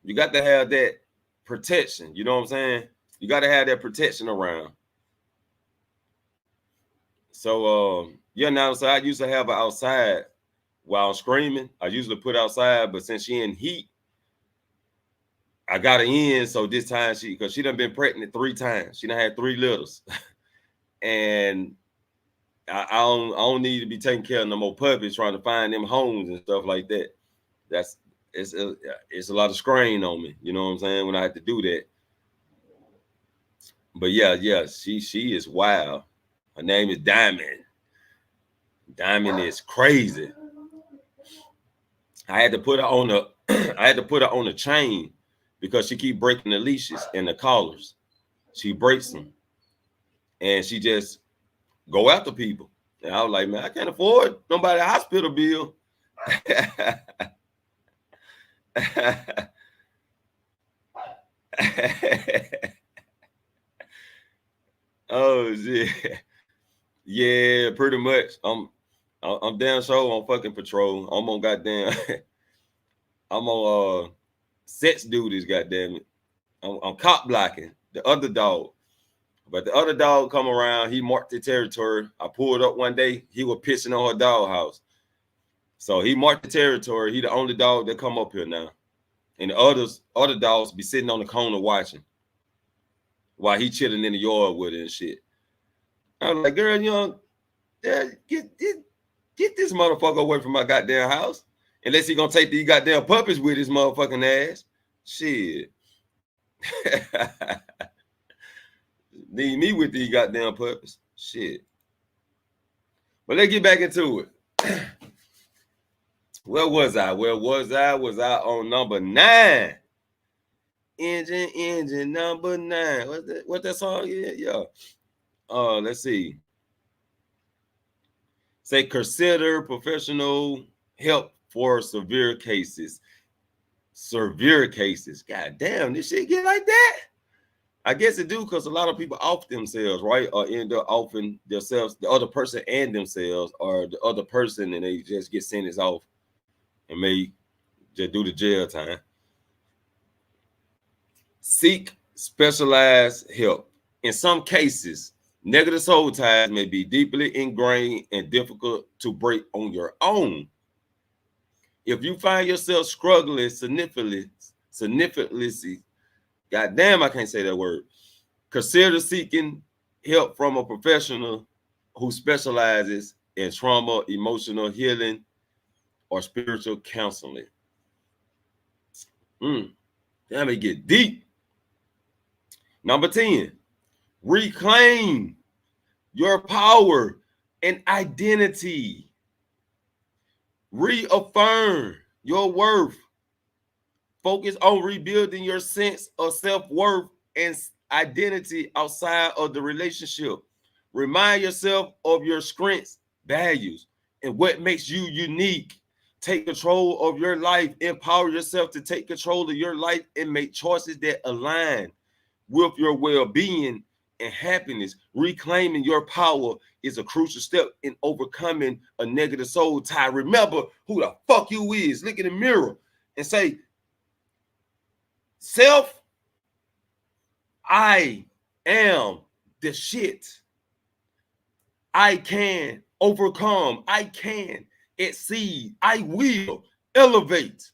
you got to have that protection. You know what I'm saying? You got to have that protection around. So yeah, now so I used to have her outside while I'm screaming. I usually put outside, but since she in heat, I got her in. So this time because she done been pregnant 3 times. She done had 3 littles. And I don't need to be taking care of no more puppies, trying to find them homes and stuff like that. It's a lot of strain on me. You know what I'm saying? When I had to do that. But yeah, she is wild. Her name is Diamond. Diamond is crazy. I had to put her on a I had to put her on a chain because she keep breaking the leashes and the collars. She breaks them and she just go after people. And I was like, man, I can't afford nobody hospital bill. Oh shit. Yeah, pretty much. I'm damn sure on fucking patrol. I'm on goddamn I'm on sex duties, goddamn it. I'm cop blocking the other dog. But the other dog come around, he marked the territory. I pulled up one day, he was pissing on her doghouse. So he marked the territory. He the only dog that come up here now. And the other dogs be sitting on the corner watching while he chilling in the yard with it and shit. I was like, girl, you know, get this motherfucker away from my goddamn house. Unless he gonna take these goddamn puppies with his motherfucking ass. Shit. Need me with these goddamn puppies. Shit. But let's get back into it. Where was I? Was I on number 9? Engine number 9. What that song? Yeah. Let's see. Say consider professional help for severe cases. Severe cases. God damn, this shit get like that? I guess it do because a lot of people off themselves, right? Or end up offing themselves, the other person and themselves, or the other person, and they just get sentenced off and may just do the jail time. Seek specialized help. In some cases, negative soul ties may be deeply ingrained and difficult to break on your own. If you find yourself struggling significantly, goddamn, I can't say that word. Consider seeking help from a professional who specializes in trauma, emotional healing, or spiritual counseling. That may get deep. Number 10, reclaim your power and identity. Reaffirm your worth. Focus on rebuilding your sense of self-worth and identity outside of the relationship. Remind yourself of your strengths, values, and what makes you unique. Take control of your life. Empower yourself to take control of your life and make choices that align with your well-being and happiness. Reclaiming your power is a crucial step in overcoming a negative soul tie. Remember who the fuck you is. Look in the mirror and say, self, I am the shit. I can overcome. I can exceed. I will elevate.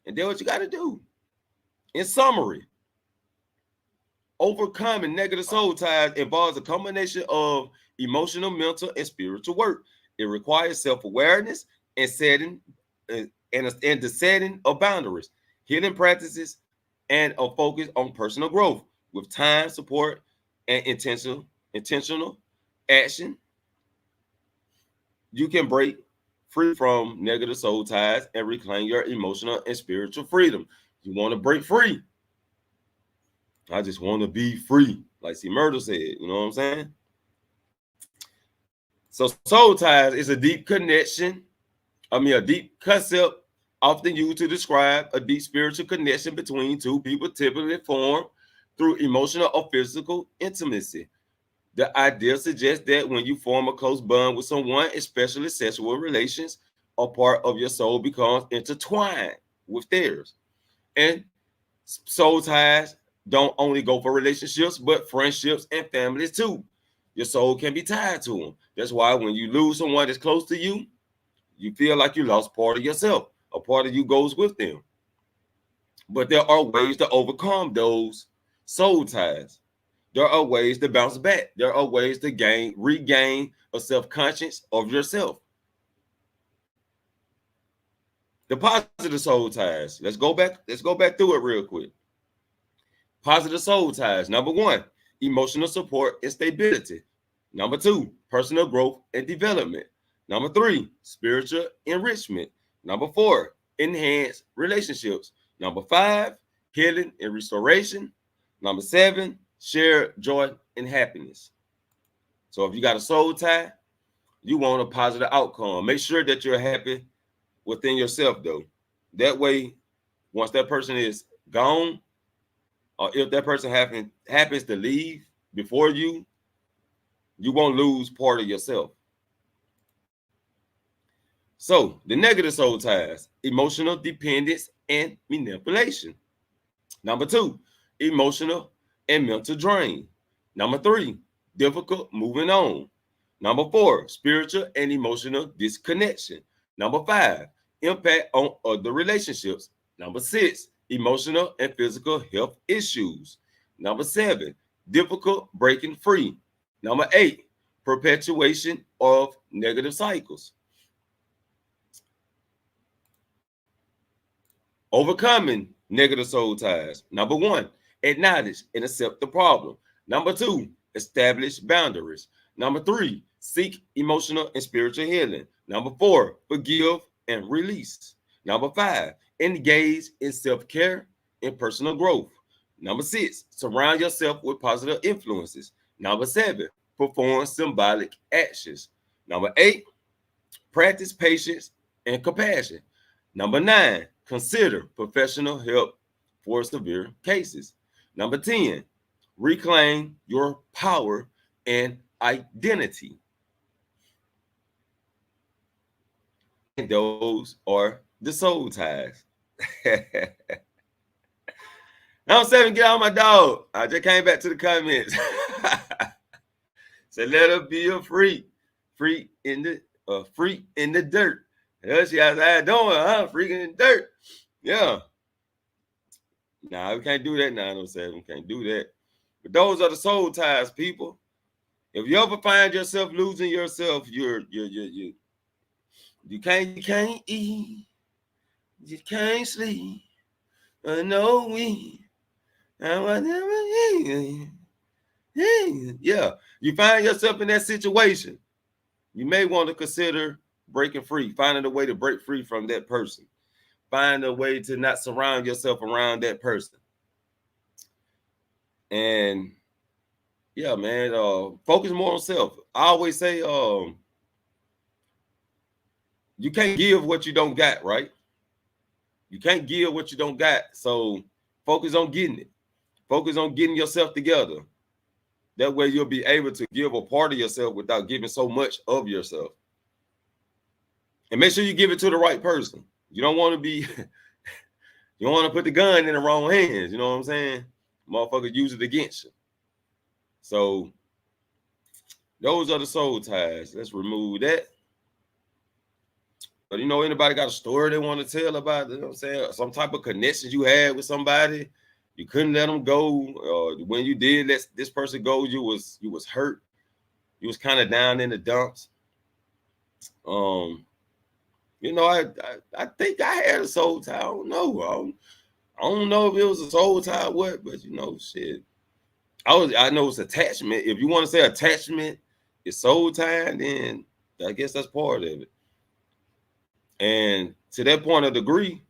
And then what you got to do. In summary, overcoming negative soul ties involves a combination of emotional, mental, and spiritual work. It requires self-awareness and the setting of boundaries, healing practices, and a focus on personal growth. With time, support, and intentional action, you can break free from negative soul ties and reclaim your emotional and spiritual freedom. You want to break free. I just want to be free, like C. Murder said. You know what I'm saying? So soul ties is a deep connection. A deep concept often used to describe a deep spiritual connection between two people, typically formed through emotional or physical intimacy. The idea suggests that when you form a close bond with someone, especially sexual relations, a part of your soul becomes intertwined with theirs. And soul ties don't only go for relationships, but friendships and families too. Your soul can be tied to them. That's why when you lose someone that's close to you, you feel like you lost part of yourself. A part of you goes with them. But there are ways to overcome those soul ties. There are ways to bounce back. There are ways to regain a self-conscious of yourself. The positive soul ties. Let's go back through it real quick. Positive soul ties. Number 1, emotional support and stability. Number 2, personal growth and development. Number 3, spiritual enrichment. Number 4, enhanced relationships. Number 5, healing and restoration. Number 7, shared joy and happiness. So if you got a soul tie, you want a positive outcome. Make sure that you're happy within yourself, though. That way, once that person is gone, or if that person happens to leave before you won't lose part of yourself. So the negative soul ties: emotional dependence and manipulation. Number 2, emotional and mental drain. Number 3, difficult moving on. Number 4, spiritual and emotional disconnection. Number 5, impact on other relationships. Number 6, emotional and physical health issues. Number 7, difficult breaking free. Number 8, perpetuation of negative cycles. Overcoming negative soul ties. Number 1, acknowledge and accept the problem. Number 2, establish boundaries. Number 3, seek emotional and spiritual healing. Number 4, forgive and release. Number 5, engage in self-care and personal growth. Number 6, surround yourself with positive influences. Number 7, perform symbolic actions. Number 8, practice patience and compassion. Number 9, consider professional help for severe cases. Number 10, reclaim your power and identity. And those are the soul ties. I'm 7, get out my dog. I just came back to the comments. Said, let her be a freak. Freak in the dirt. That's she outside doing, huh? Freaking in the dirt. Yeah. Nah, we can't do that 907. We can't do that. But those are the soul ties, people. If you ever find yourself losing yourself, you can't eat, you can't sleep. No we. Yeah, you find yourself in that situation, you may want to consider breaking free, finding a way to break free from that person. Find a way to not surround yourself around that person. And yeah, man, focus more on self. I always say, you can't give what you don't got, right? You can't give what you don't got. So focus on getting it. Focus on getting yourself together. That way you'll be able to give a part of yourself without giving so much of yourself. And make sure you give it to the right person. You don't want to be, you don't want to put the gun in the wrong hands. You know what I'm saying? Motherfuckers use it against you. So those are the soul ties. Let's remove that. But anybody got a story they want to tell about, you know what I'm saying? Some type of connection you had with somebody, you couldn't let them go. When you did let this person go, you was hurt. You was kind of down in the dumps. I think I had a soul tie. I don't know. I don't know if it was a soul tie or what, but shit. I know it's attachment. If you want to say attachment is soul tie, then I guess that's part of it. And to that point of degree,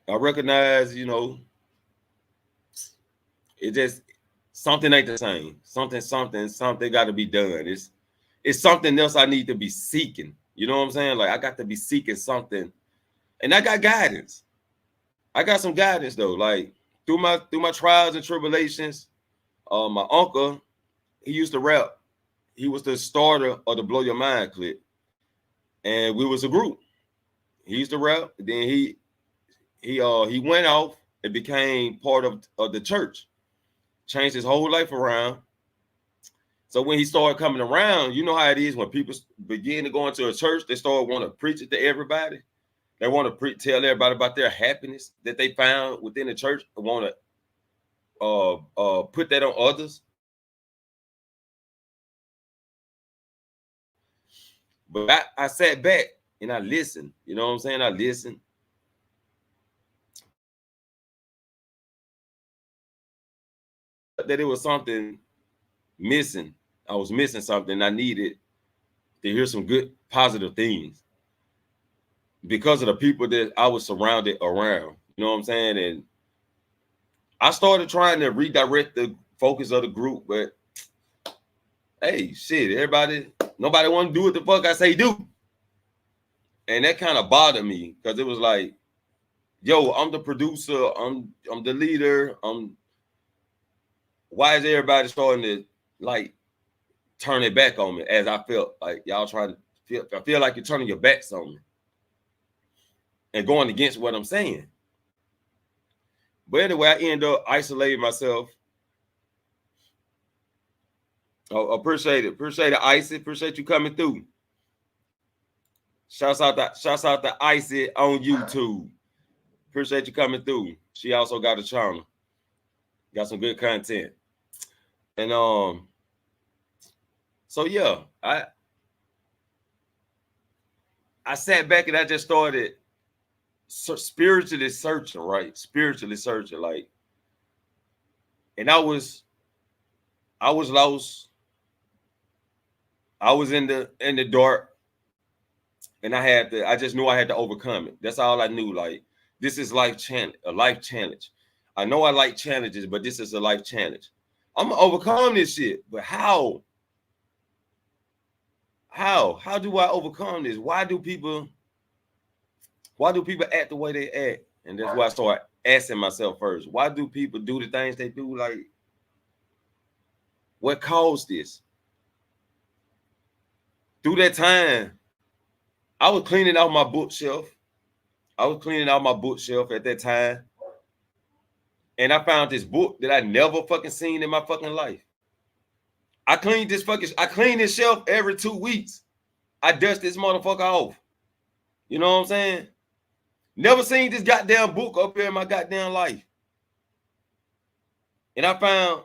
I recognize, it just something ain't the same. Something got to be done. It's something else I need to be seeking. You know what I'm saying? Like I got to be seeking something, and I got guidance. I got some guidance though. Like through my trials and tribulations, my uncle, he used to rap. He was the starter of the Blow Your Mind clip, and we was a group. He used to rap. Then he went off and became part of the church. Changed his whole life around. So when he started coming around, you know how it is when people begin to go into a church, they start want to preach it to everybody. They want to tell everybody about their happiness that they found within the church. They want to put that on others. But I sat back and I listened. You know what I'm saying? I listened. that it was something missing. I was missing something. I needed to hear some good, positive things because of the people that I was surrounded around. You know what I'm saying? And I started trying to redirect the focus of the group, but hey, shit, nobody want to do what the fuck I say do. And that kind of bothered me because it was like, yo, I'm the producer, I'm the leader. Why is everybody starting to like turn it back on me as I felt like y'all trying to I feel like you're turning your backs on me and going against what I'm saying. But anyway, I end up isolating myself. Oh, appreciate it. Appreciate it, Icy. Appreciate you coming through. Shouts out to Icy on YouTube. Appreciate you coming through. She also got a channel. Got some good content. And so yeah, I sat back and I just started spiritually searching, right? Spiritually searching, like, and I was lost. I was in the dark, and I just knew I had to overcome it. That's all I knew. Like, this is a life challenge. I know I like challenges, but this is a life challenge. I'm gonna overcome this shit. But how? How do I overcome this? Why do people act the way they act? And that's why I started asking myself first. Why do people do the things they do? Like, what caused this? Through that time, I was cleaning out my bookshelf. at that time. And I found this book that I never fucking seen in my fucking life. I clean this shelf every 2 weeks. I dust this motherfucker off. You know what I'm saying? Never seen this goddamn book up here in my goddamn life. And I found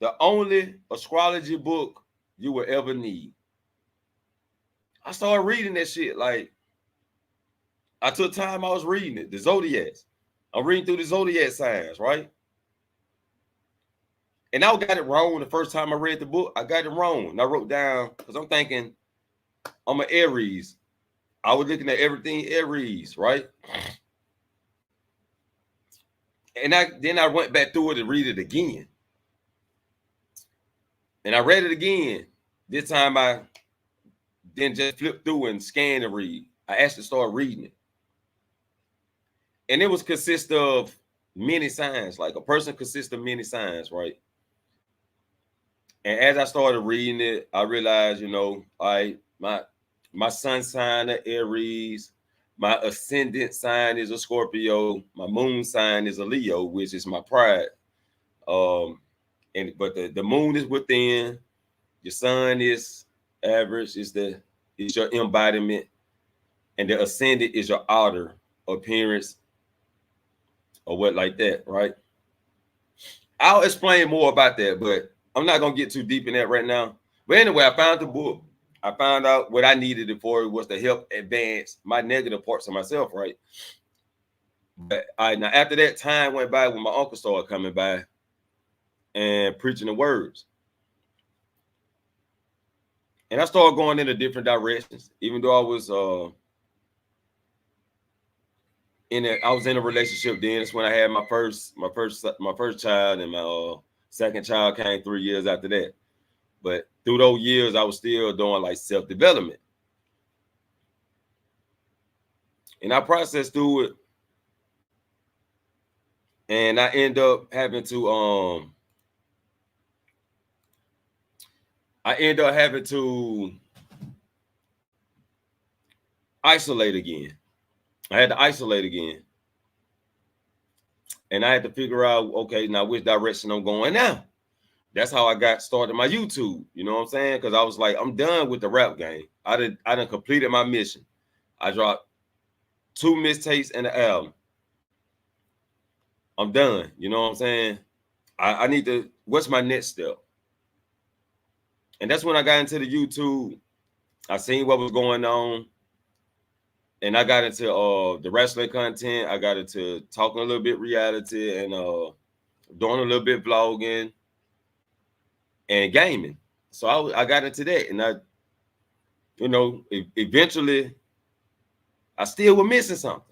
the only astrology book you will ever need. I started reading that shit. Like, I took time, I was reading it. The Zodiacs. I'm reading through the Zodiac signs, right? And I got it wrong the first time I read the book. I got it wrong. And I wrote down, because I'm thinking, I'm an Aries. I was looking at everything Aries, right? And then I went back through it and read it again. And I read it again. This time I didn't just flip through and scan and read. I actually started reading it. And it was consist of many signs. Like, a person consists of many signs, right? And as I started reading it, I realized, my sun sign is Aries, my ascendant sign is a Scorpio, my moon sign is a Leo, which is my pride. But the moon is within, your sun is average, is your embodiment, and the ascendant is your outer appearance, or what like that, right? I'll explain more about that, but I'm not gonna get too deep in that right now. But anyway, I found the book. I found out what I needed it for. It was to help advance my negative parts of myself, right? But now after that time went by, when my uncle started coming by and preaching the words, and I started going into different directions. Even though I was in a relationship then. That's when I had my first child, and my second child came 3 years after that. But through those years, I was still doing like self-development. And I processed through it. And I end up having to isolate again. I had to isolate again. And I had to figure out, okay, now which direction I'm going now. That's how I got started my YouTube. You know what I'm saying? Because I was like, I'm done with the rap game. I done completed my mission. I dropped 2 mixtapes and an album. I'm done. You know what I'm saying? I need to, what's my next step? And that's when I got into the YouTube. I seen what was going on. And I got into the wrestling content. I got into talking a little bit reality and doing a little bit vlogging and gaming. So I got into that, and eventually I still was missing something.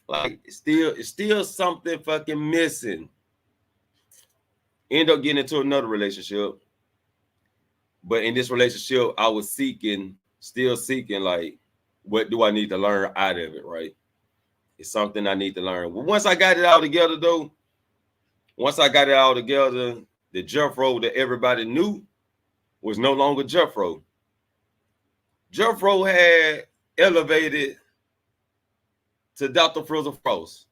Like it's still something fucking missing. End up getting into another relationship. But in this relationship, I was still seeking, like, what do I need to learn out of it, right? It's something I need to learn. Well, once I got it all together, though, the Jeffro that everybody knew was no longer Jeffro. Jeffro had elevated to Dr. Frizzle Frost.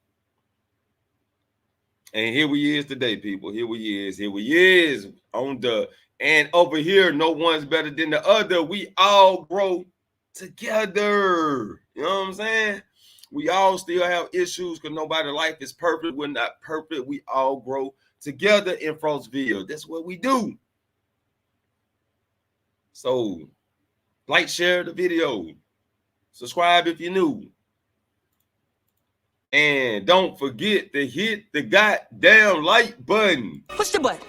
And here we is today, people. Here we is on the, and over here, no one's better than the other. We all grow together. You know what I'm saying? We all still have issues because nobody's life is perfect. We're not perfect. We all grow together in Frostville. That's what we do. So, like, share the video. Subscribe if you're new. And don't forget to hit the goddamn like button. Push the button.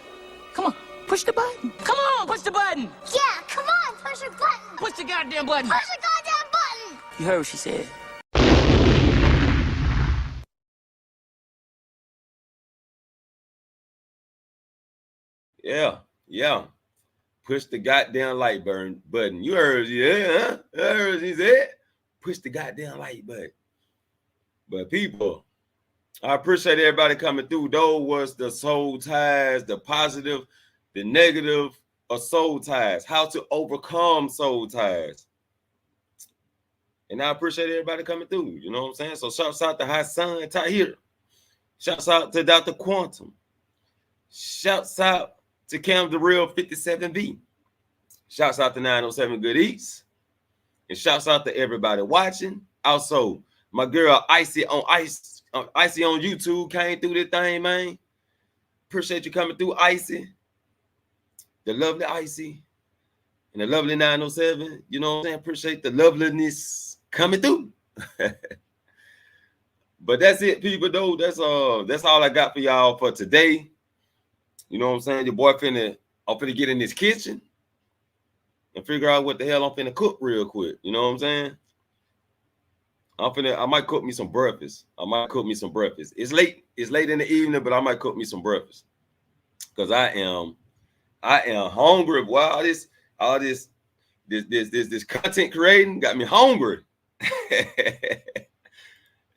Come on, push the button. Come on, push the button. Yeah, come on, push the button. Push the goddamn button. Push the goddamn button. You heard what she said. Yeah. Push the goddamn like button. You heard, yeah, I heard she said. Push the goddamn like button. But people, I appreciate everybody coming through. Those was the soul ties, the positive, the negative of soul ties, how to overcome soul ties. And I appreciate everybody coming through. You know what I'm saying? So shouts out to Hassan Tahir. Shouts out to Dr. Quantum. Shouts out to Cam the Real 57V. Shouts out to 907 Good Eats. And shouts out to everybody watching. Also, my girl Icy on YouTube came through this thing, man. Appreciate you coming through, Icy. The lovely Icy. And the lovely 907. You know what I'm saying? Appreciate the loveliness coming through. But that's it, people, though. That's all I got for y'all for today. You know what I'm saying? Your boy I'm finna get in this kitchen and figure out what the hell I'm finna cook real quick. You know what I'm saying? I might cook me some breakfast. It's late in the evening, but I might cook me some breakfast. Because I am hungry. Wow, all this content creating got me hungry.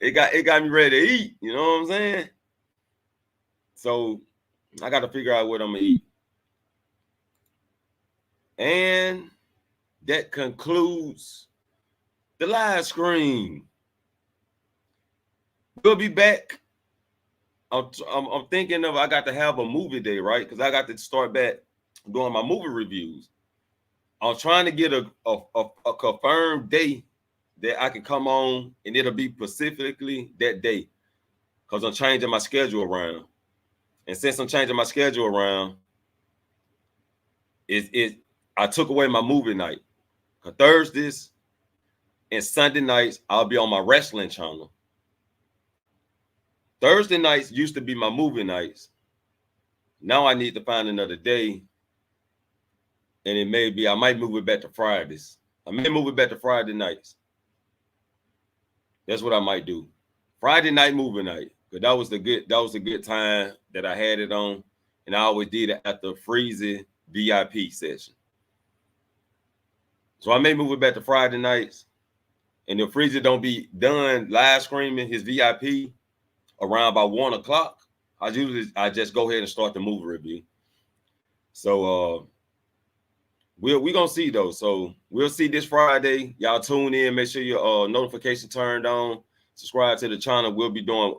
It got me ready to eat. You know what I'm saying? So I got to figure out what I'm gonna eat. And that concludes the live stream. We'll be back. I'm thinking of, I got to have a movie day, right? Because I got to start back doing my movie reviews. I'm trying to get a confirmed day that I can come on, and it'll be specifically that day. Because I'm changing my schedule around. And since I'm changing my schedule around, I took away my movie night. Thursdays and Sunday nights, I'll be on my wrestling channel. Thursday nights used to be my movie nights. Now I need to find another day. And I might move it back to Fridays. I may move it back to Friday nights. That's what I might do. Friday night movie night. But that was a good time that I had it on. And I always did it at the Freezy VIP session. So I may move it back to Friday nights. And if Freezy don't be done live streaming his VIP around by 1 o'clock, I just go ahead and start the movie review. So we're gonna see though. So we'll see this Friday. Y'all tune in, make sure your notification turned on, subscribe to the channel. We'll be doing,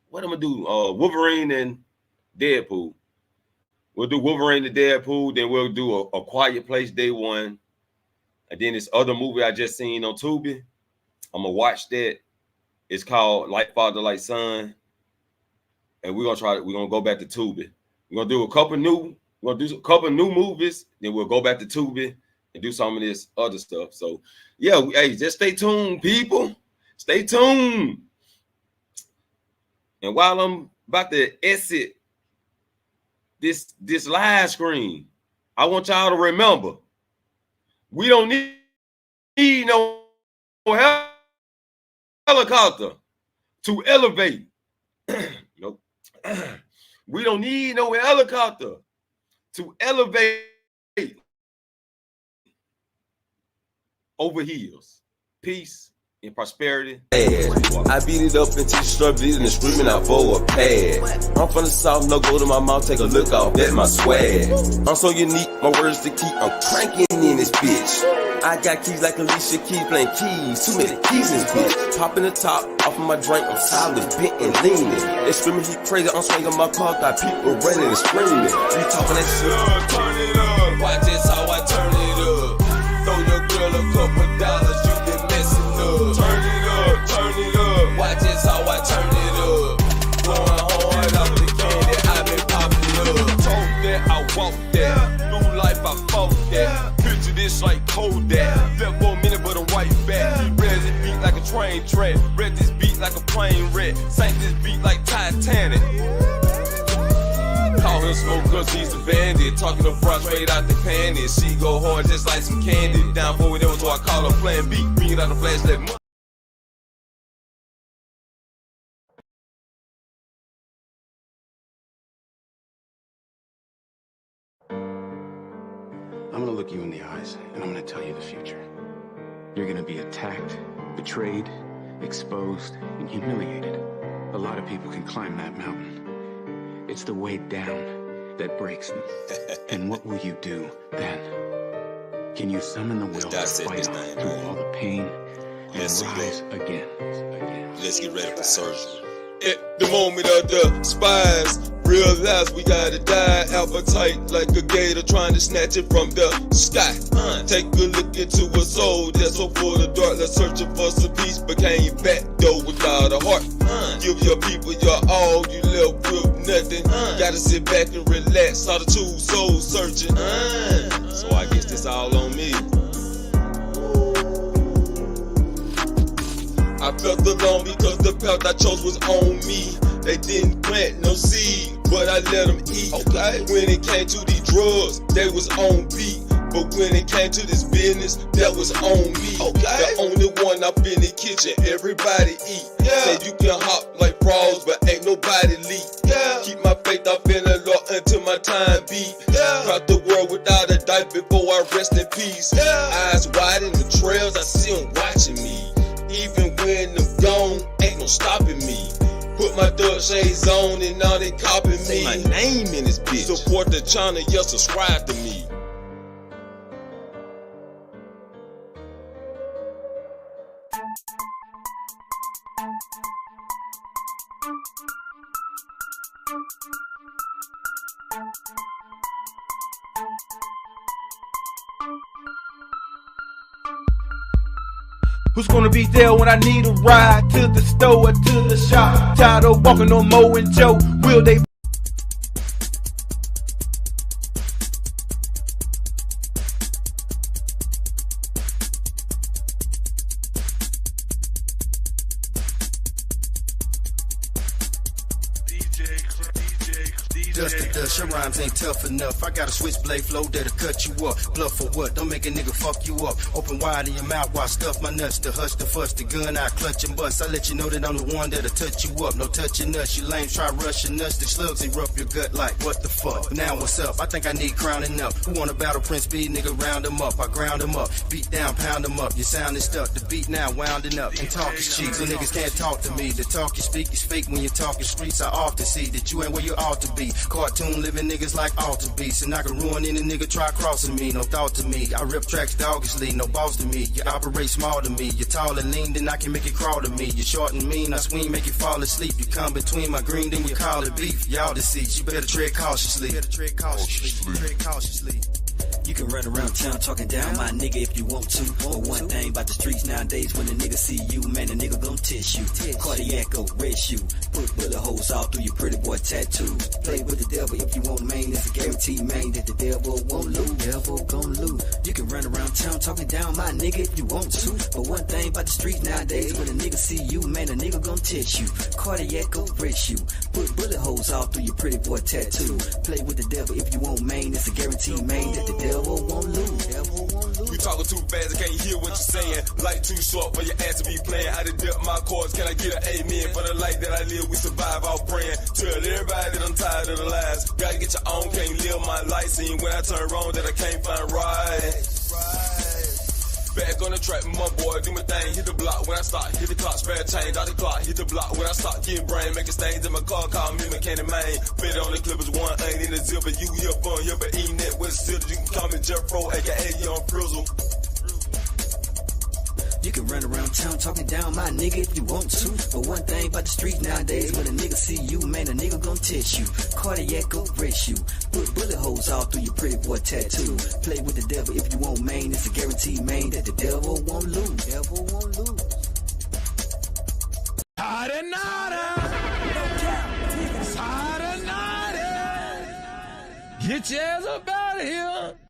what I'm gonna do, Wolverine and Deadpool. We'll do Wolverine and Deadpool, then we'll do a Quiet Place Day 1. And then this other movie I just seen on Tubi, I'm gonna watch that. It's called Like Father, Like Son. And we're gonna go back to Tubi. We're gonna do a couple new movies, then we'll go back to Tubi and do some of this other stuff. So yeah, hey, just stay tuned, people. Stay tuned. And while I'm about to exit this live screen, I want y'all to remember, we don't need no helicopter to elevate. Nope. We don't need no helicopter to elevate over hills. Peace and prosperity. I beat it up until you start bleeding and screaming out for a pad. I'm from the south, no go to my mouth, take a look off at my swag. I'm so unique, my words to keep, I'm cranking in this bitch. I got keys like Alicia Keys, playing keys, too many keys in this bitch. Popping the top off of my drink, I'm solid, bent and leaning. They screaming, he crazy, I'm swinging my car, got people running and screaming. You talking that shit? Turn it up, watch this how I turn it up. Throw your girl a couple dollars, you been messing up. Turn it up, watch this how I turn it up. Going hard off the candy, I been popping up. Told that, I walk that, new life I fought that. Picture this like Kodak, left for a minute but I'm right back. Red this beat like a train track, red this beat like a plane wreck, sank this beat like Titanic. Call him smoke cause he's a bandit, talking to fry straight out the panties. She go hard just like some candy, down for whatever, so I call her plan B. Bring it out the flashlight. I'm gonna look you in the eyes, and I'm gonna tell you the future. You're gonna be attacked, betrayed, exposed, and humiliated. A lot of people can climb that mountain. It's the way down that breaks them. And what will you do then? Can you summon the will to fight on through all the pain and rise again? Let's get ready for surgery. At the moment of the spies, realize we gotta die. Appetite like a gator trying to snatch it from the sky. Take a look into a soul that's so full of dark. Let's searching for some peace, but came back though without a heart. Give your people your all, you left with nothing. Gotta sit back and relax. Solitude, soul searching. So I guess this all on me. I felt alone because the path I chose was on me. They didn't plant no seed, but I let them eat. Okay. When it came to these drugs, they was on beat. But when it came to this business, that was on me. Okay. The only one up in the kitchen, everybody eat. Yeah. Say you can hop like frogs, but ain't nobody leak. Yeah. Keep my faith up in the Lord until my time beat. Yeah. Cross the world without a dice before I rest in peace. Yeah. Eyes wide in the trails, I see them watching me. Even when I'm gone, ain't no stopping me. Put my thug shades on and now they copying me. My name in this bitch. Support the channel, yeah, subscribe to me. Who's gonna be there when I need a ride to the store or to the shop? Tired of walking on Mo and Joe. Will they? Your rhymes ain't tough enough. I got a switchblade flow that'll cut you up. Bluff for what? Don't make a nigga fuck you up. Open wide in your mouth while I stuff my nuts. To hush, to fuss, the gun I clutch and bust. I let you know that I'm the one that'll touch you up. No touching us. You lame try rushing us. The slugs erupt your gut like what the fuck. Now what's up? I think I need crowning up. Who want a battle Prince B? Nigga round him up. I ground him up. Beat down, pound him up. Your sound is stuck. The beat now wounding up. And talk is cheap. So niggas can't talk to me. The talk you speak is fake when you're talking streets. I often see that you ain't where you ought to be. Cartoon living niggas like altar beats, and I can ruin any nigga try crossing me. No thought to me. I rip tracks doggishly, no boss to me. You operate small to me. You're tall and lean, then I can make it crawl to me. You're short and mean, I swing, make you fall asleep. You come between my green, then you call it beef. Y'all deceased, you better tread cautiously. Tread cautiously. You can run around town talking down my nigga if you want to. But one thing about the streets nowadays, when a nigga see you, man, a nigga gon' test you. Cardiac arrest you. Put bullet holes all through your pretty boy tattoos. Play with the devil if you want, man. It's a guarantee, man, that the devil won't lose. Devil gon' lose. You can run around town talking down my nigga if you want to. But one thing about the streets nowadays, when a nigga see you, man, a nigga gon' test you. Cardiac arrest you. Put bullet holes all through your pretty boy tattoo. Play with the devil if you want, man. It's a guarantee, man, that the devil won't lose. Devil won't lose. You talking too fast, I can't hear what you're saying. Light too short for your ass to be playing. I done dipped my chords, can I get an amen? For the life that I live, we survive all praying. Tell everybody that I'm tired of the lies. Gotta get your own, can't live my life. See when I turn wrong that I can't find right. Back on the track, my boy, do my thing, hit the block when I start, hit the clock, spare change, out the clock, hit the block when I start, getting brain, making stains in my car, call me mechanic man. Bet on the clippers, one ain't in the zipper, you here fun, here but eating that with silver, you can call me Jeff Pro, aka Young Frizzle. You can run around town talking down my nigga if you want to. But one thing about the streets nowadays, when a nigga see you, man, a nigga gon' test you. Cardiac arrest you. Put bullet holes all through your pretty boy tattoo. Play with the devil if you want, man. It's a guarantee, man, that the devil won't lose. Devil won't lose. Hot and naughty. Hot and naughty. Get your ass up out of here.